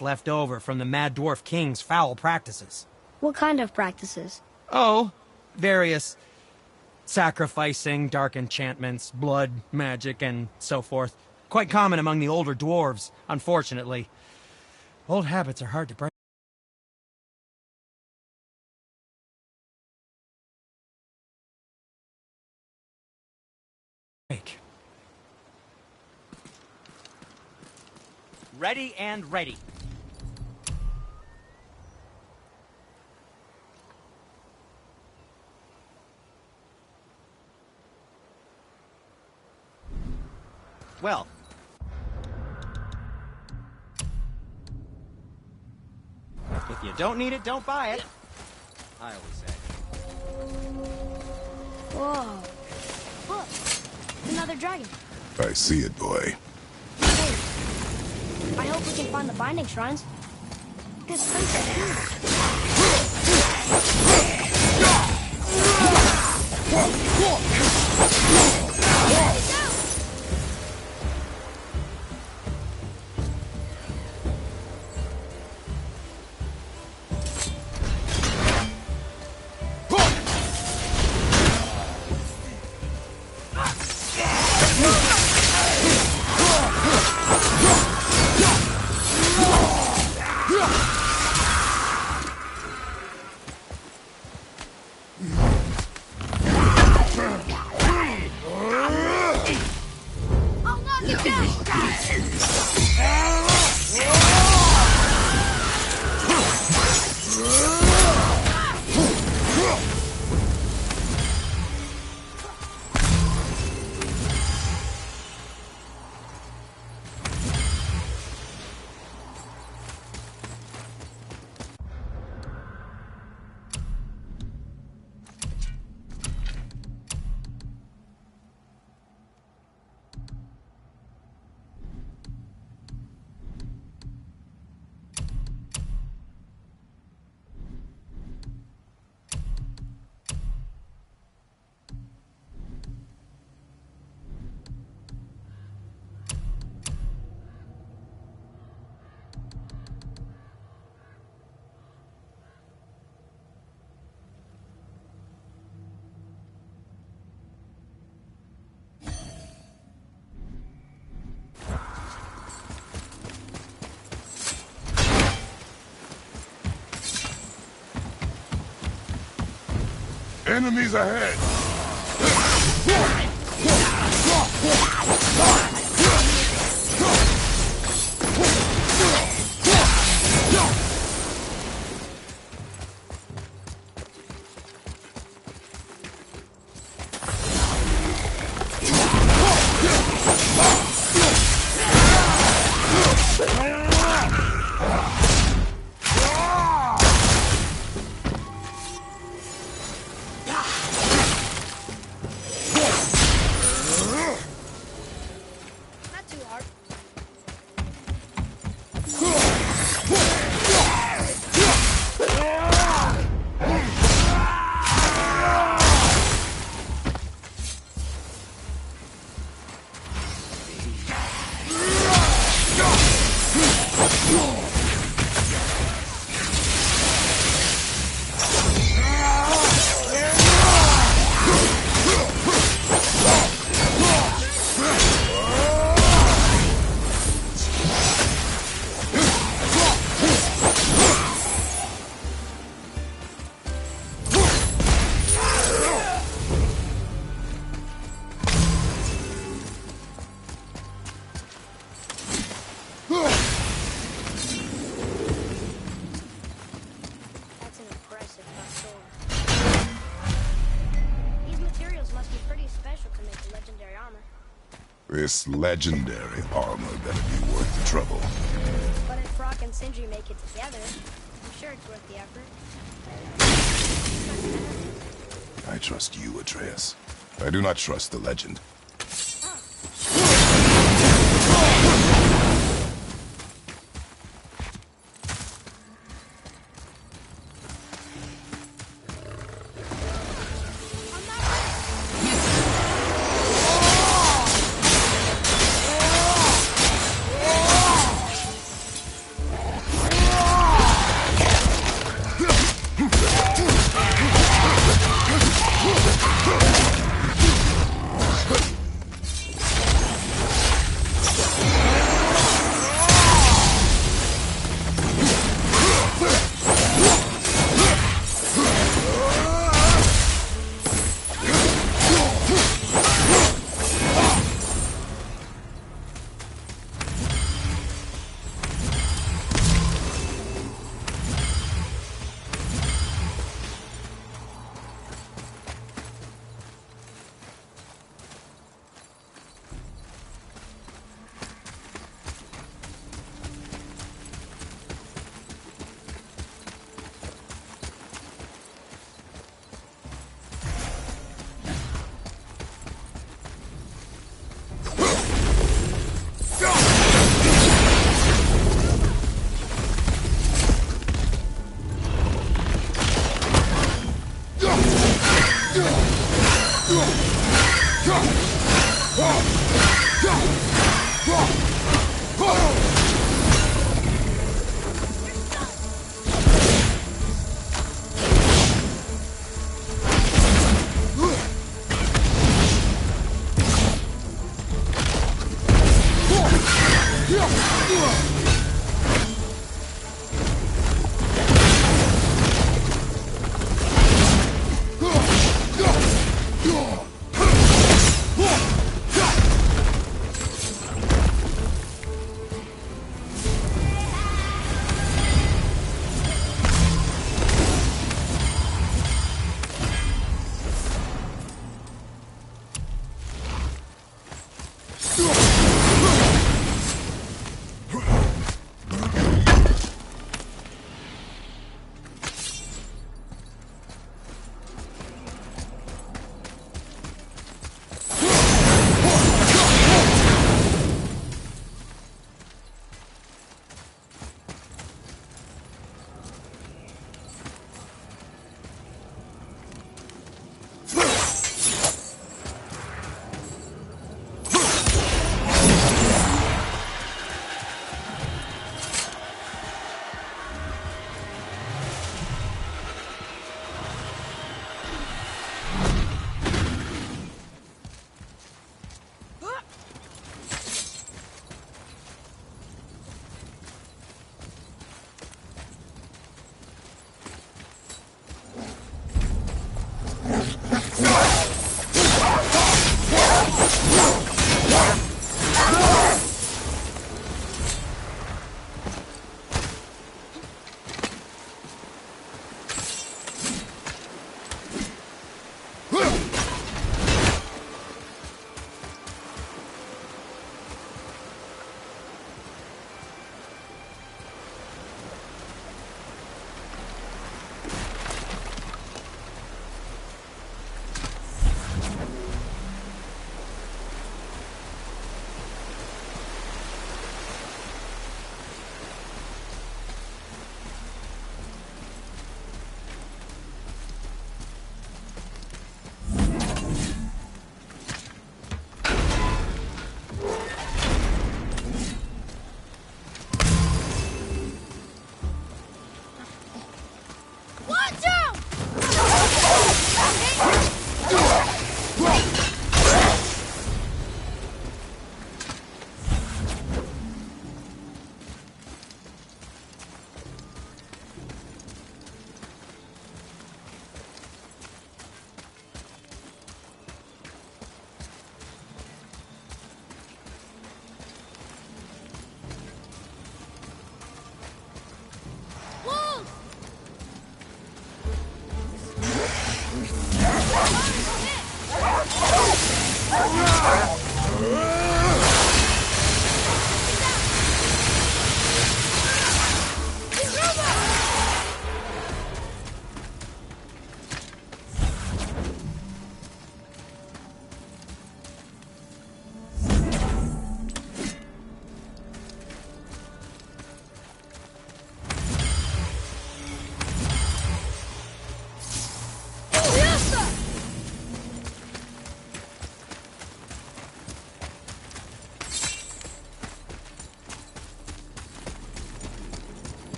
left over from the Mad Dwarf King's foul practices. What kind of practices? Oh, various sacrificing, dark enchantments, blood, magic, and so forth. Quite common among the older dwarves, unfortunately. Old habits are hard to break. Ready and ready. Well, if you don't need it, don't buy it. I always say. Whoa. Look, another dragon. I see it, boy. Hey, I hope we can find the binding shrines. This place is huge. Enemies ahead! This legendary armor better be worth the trouble. But if Brock and Sindri make it together, I'm sure it's worth the effort. I trust you, Atreus. I do not trust the legend. Oh.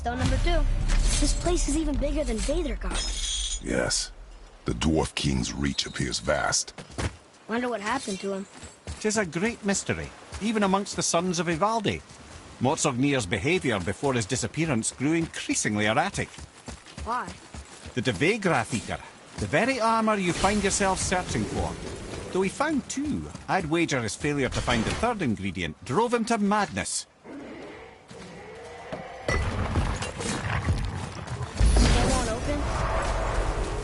Stone number 2. This place is even bigger than Vadergard. Yes. The Dwarf King's reach appears vast. Wonder what happened to him. 'Tis a great mystery, even amongst the sons of Ivaldi. Mortsognir's behaviour before his disappearance grew increasingly erratic. Why? The Devegrath Eater, the very armour you find yourself searching for. Though he found 2, I'd wager his failure to find the 3rd ingredient drove him to madness. Still won't open?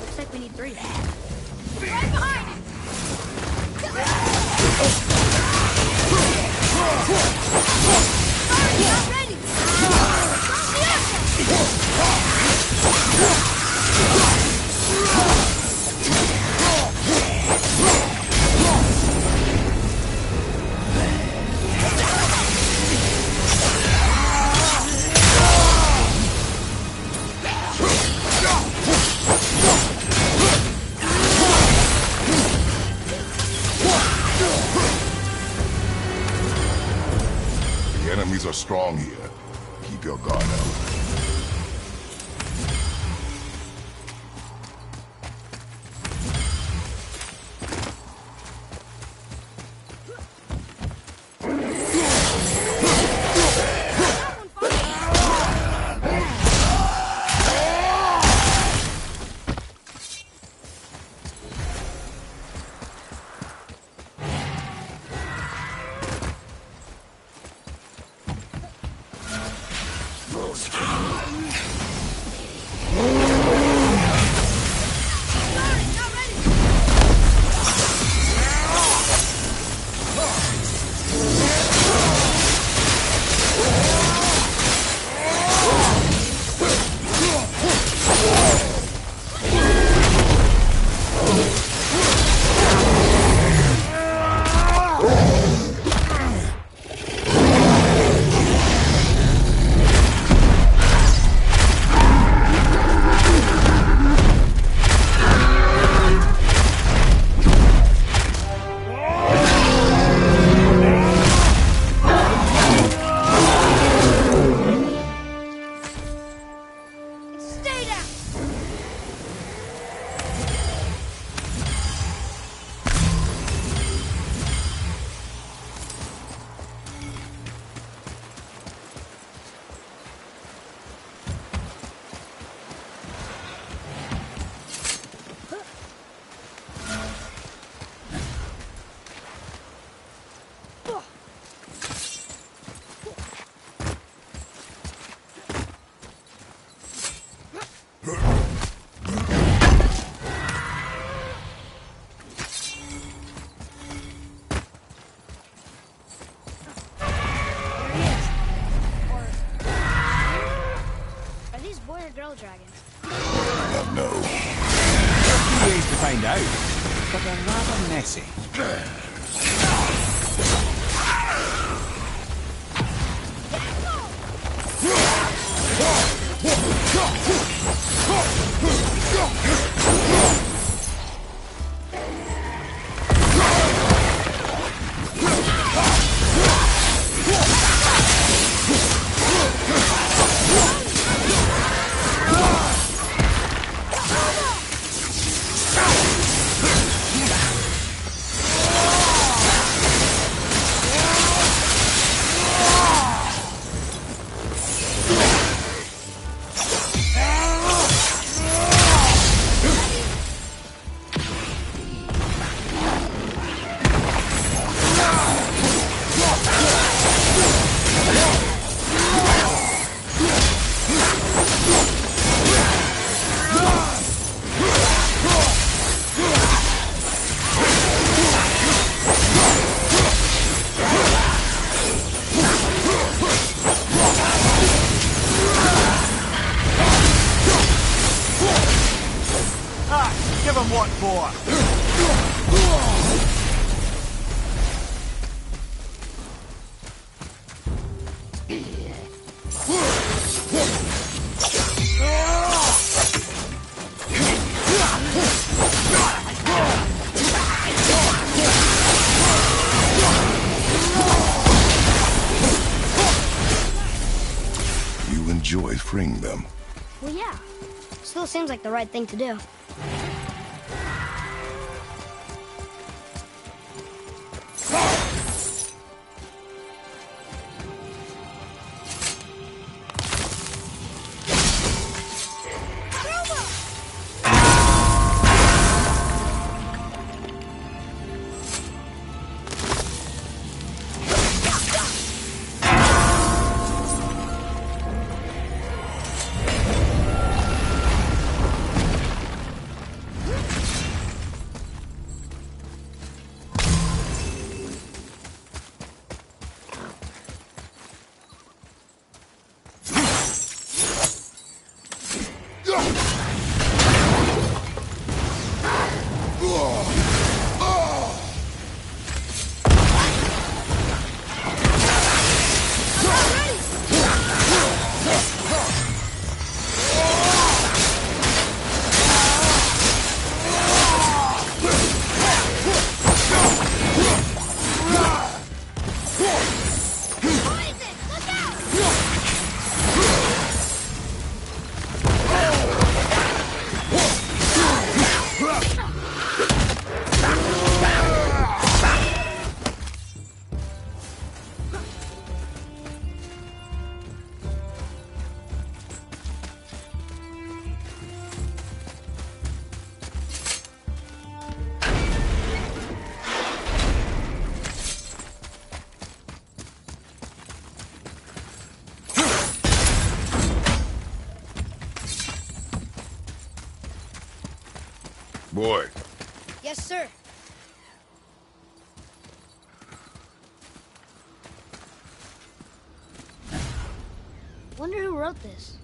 Looks like we need 3. Right behind! enemies are strong here. Keep your guard up. Girl dragons. No. There are 2 ways to find out, but they're rather messy. Give him what for? You enjoy freeing them. Well, yeah. Still seems like the right thing to do. boy. Yes, sir. Wonder who wrote this.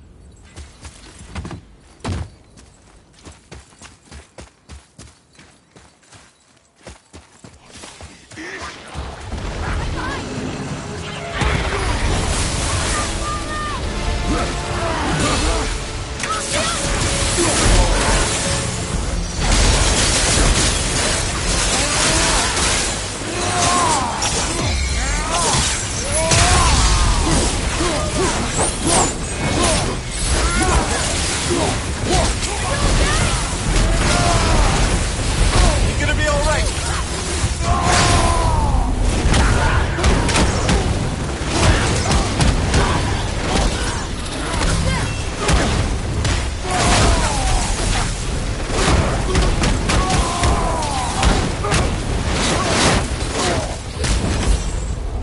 You're gonna be all right.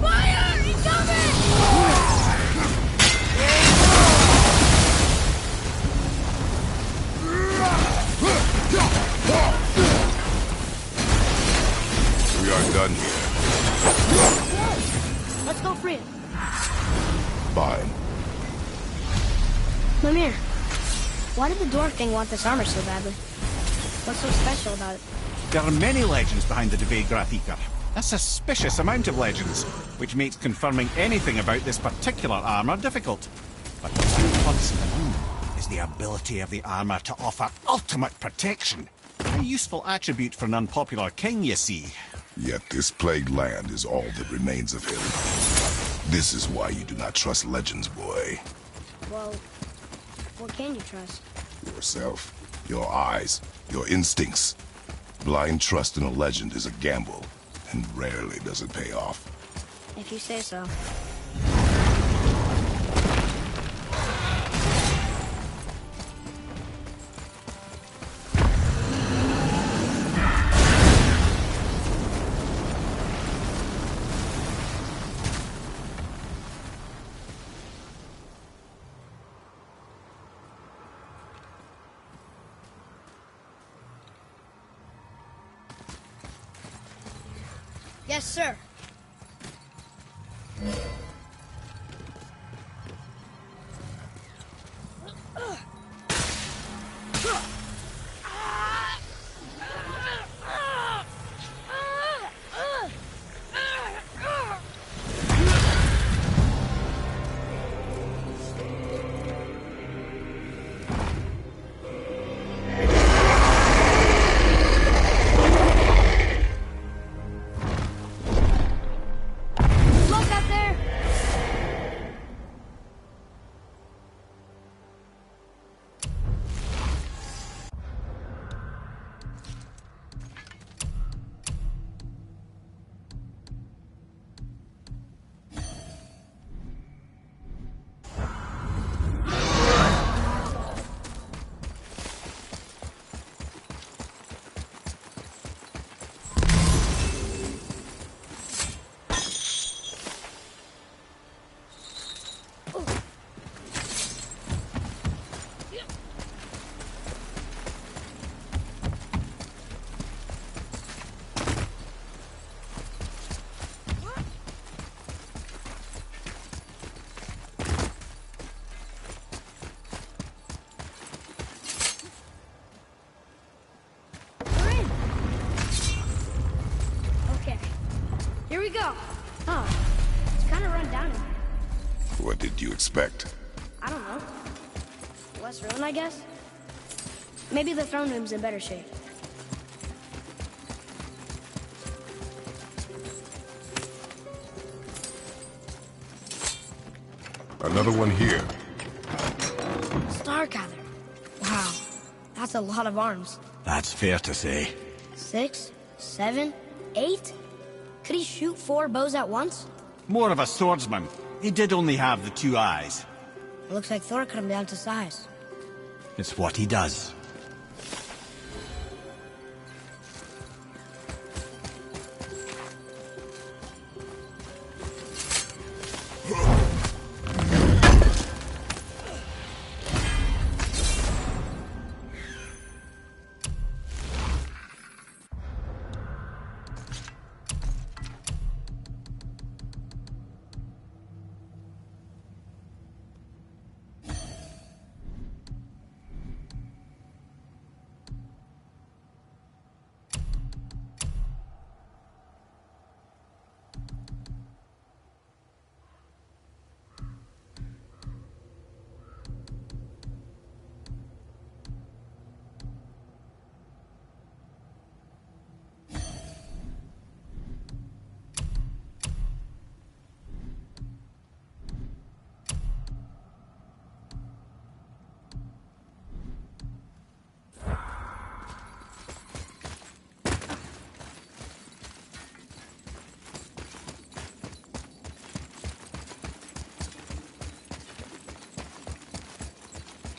Fire! Incoming! We are done here. Let's go free him. Fine. Mimir, why did the dwarf thing want this armor so badly? What's so special about it? There are many legends behind the Debate Grathika. A suspicious amount of legends, which makes confirming anything about this particular armor difficult. But what haunts them is the ability of the armor to offer ultimate protection. A useful attribute for an unpopular king, you see. Yet this plagued land is all that remains of him. This is why you do not trust legends, boy. Well, what can you trust? Yourself, your eyes, your instincts. Blind trust in a legend is a gamble, and rarely does it pay off. If you say so. Yes, sir. Look out there! We're in. Okay. Here we go. Oh, it's kind of run down in here. What did you expect? I don't know. Less ruin, I guess? Maybe the throne room's in better shape. Another one here. Starkather. Wow. That's a lot of arms. That's fair to say. 6, 7, 8? Could he shoot 4 bows at once? More of a swordsman. He did only have the 2 eyes. It looks like Thor cut him down to size. It's what he does.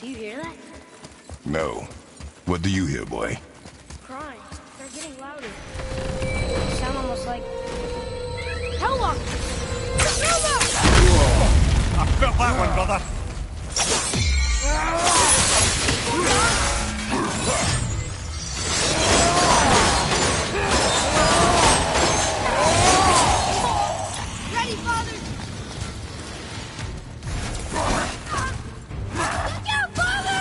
Do you hear that? No. What do you hear, boy? Crying. They're getting louder. They sound almost like... Hellwalkers! I've got that one, brother. Ready, Father! Look out, Father!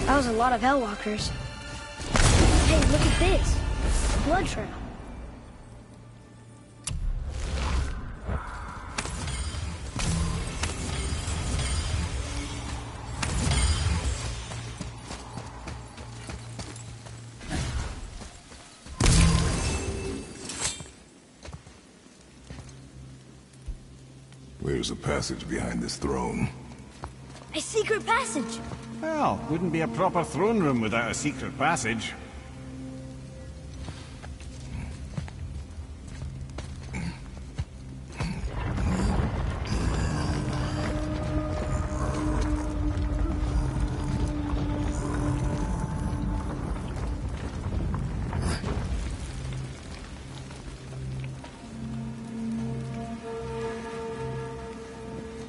That was a lot of Hellwalkers. Hey, look at this. A blood trail. Where's the passage behind this throne? A secret passage. Well, wouldn't be a proper throne room without a secret passage.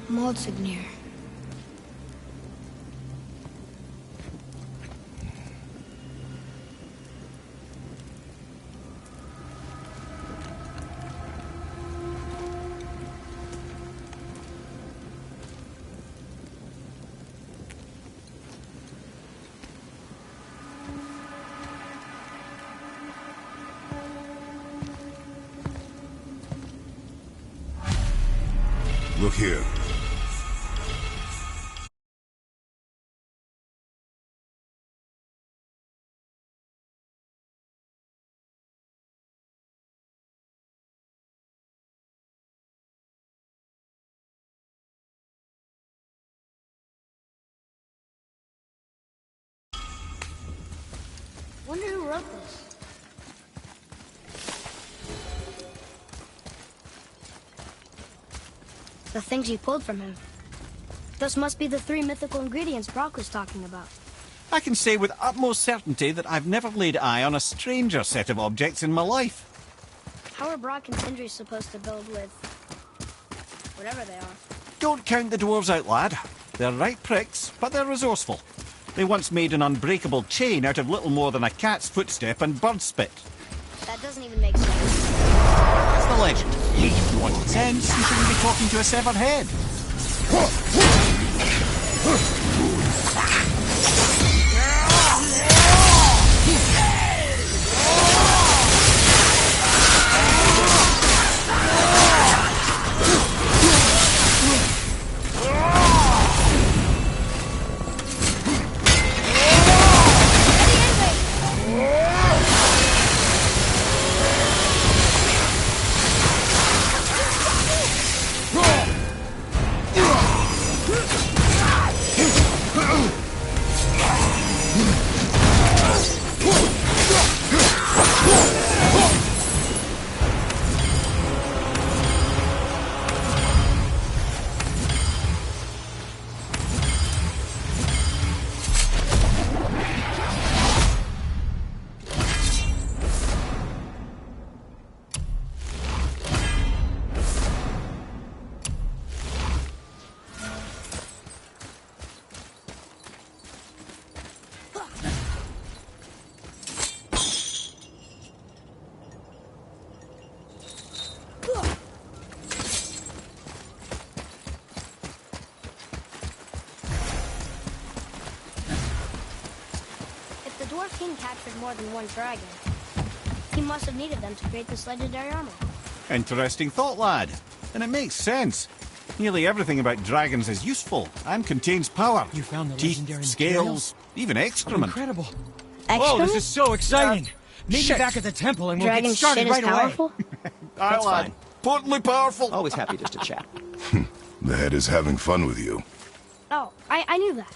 Maldsignir. Look here. Wonder who wrote this. The things you pulled from him. Those must be the 3 mythical ingredients Brock was talking about. I can say with utmost certainty that I've never laid eye on a stranger set of objects in my life. How are Brock and Sindri supposed to build with... whatever they are? Don't count the dwarves out, lad. They're right pricks, but they're resourceful. They once made an unbreakable chain out of little more than a cat's footstep and bird spit. That doesn't even make sense. That's the legend. If you wanted sense, you shouldn't be talking to a severed head. Dwarf King captured more than one dragon. He must have needed them to create this legendary armor. Interesting thought, lad. And it makes sense. Nearly everything about dragons is useful and contains power. You found the teeth, legendary scales, even excrement. Incredible. Excrement? Oh, this is so exciting. Maybe shit. back at the temple and we'll Dragon get started shit is right away. powerful? That's fine. Potently powerful. Always happy just to chat. The head is having fun with you. Oh, I knew that.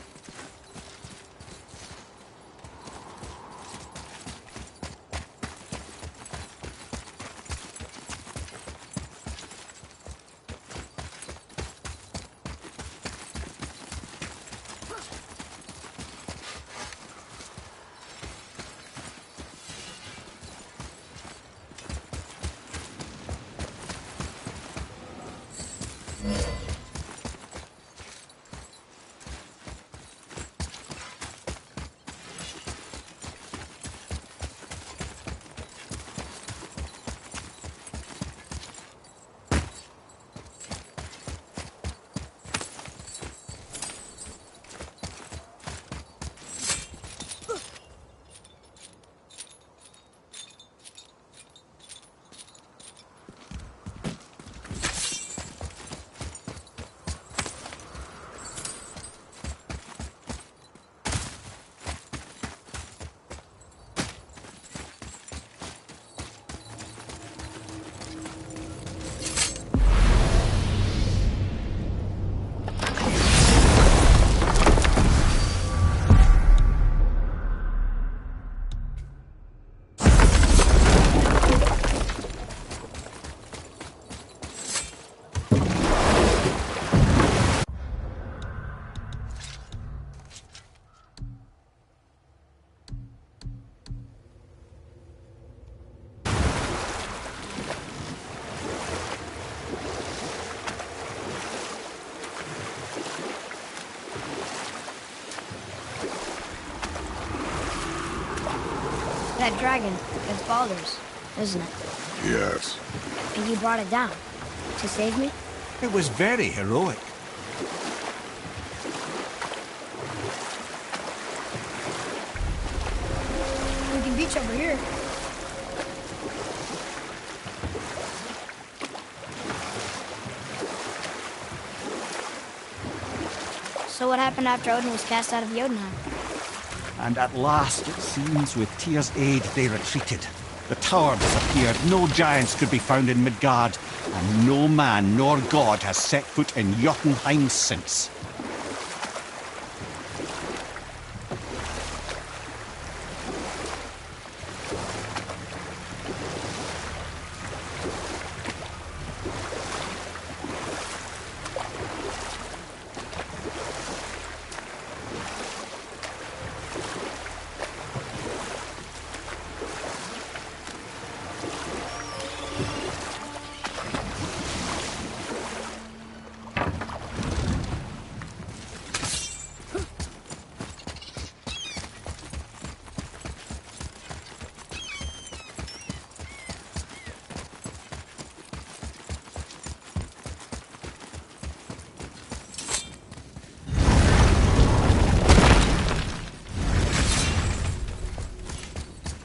That dragon, it's Baldur's, isn't it? Yes. And you brought it down to save me? It was very heroic. We can beach over here. So what happened after Odin was cast out of Jotunheim? And at last, it seems, with Tyr's aid, they retreated. The tower disappeared, no giants could be found in Midgard, and no man nor god has set foot in Jotunheim since.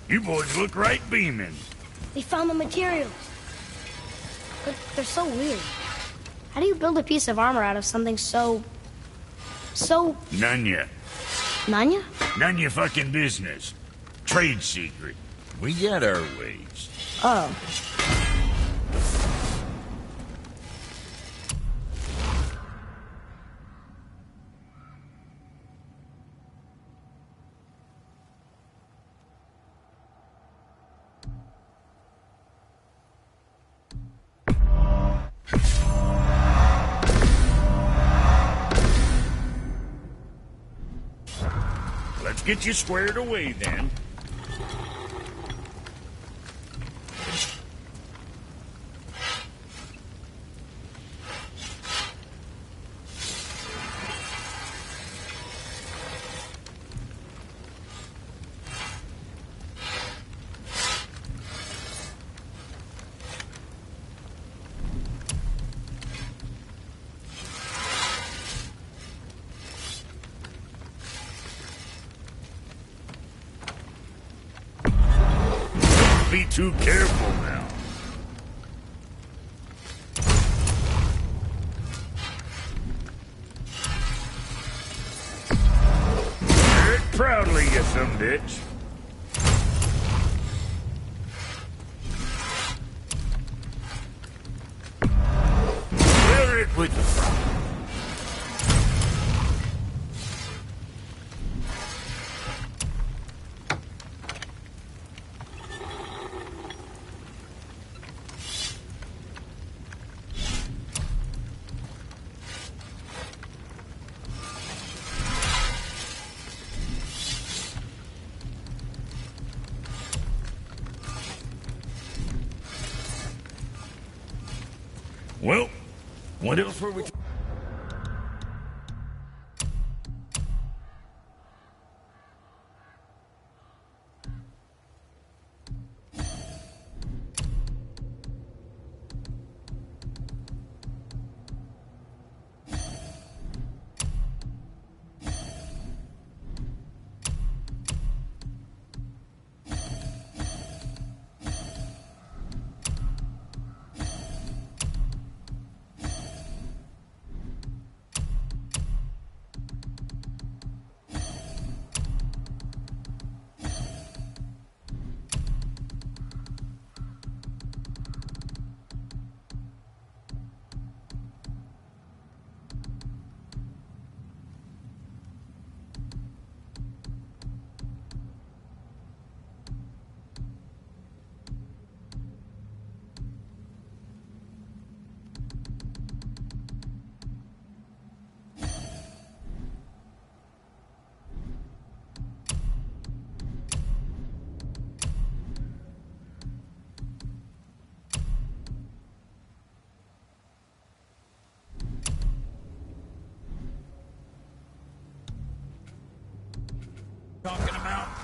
You boys look right beaming. We found the materials. But they're so weird. How do you build a piece of armor out of something so... None ya. Nanya? None your fucking business. Trade secret. We got our ways. Oh. Let's get you squared away then. Be too careful now. proudly, you sumbitch. Bear it with you. Well, what else were we... talking about?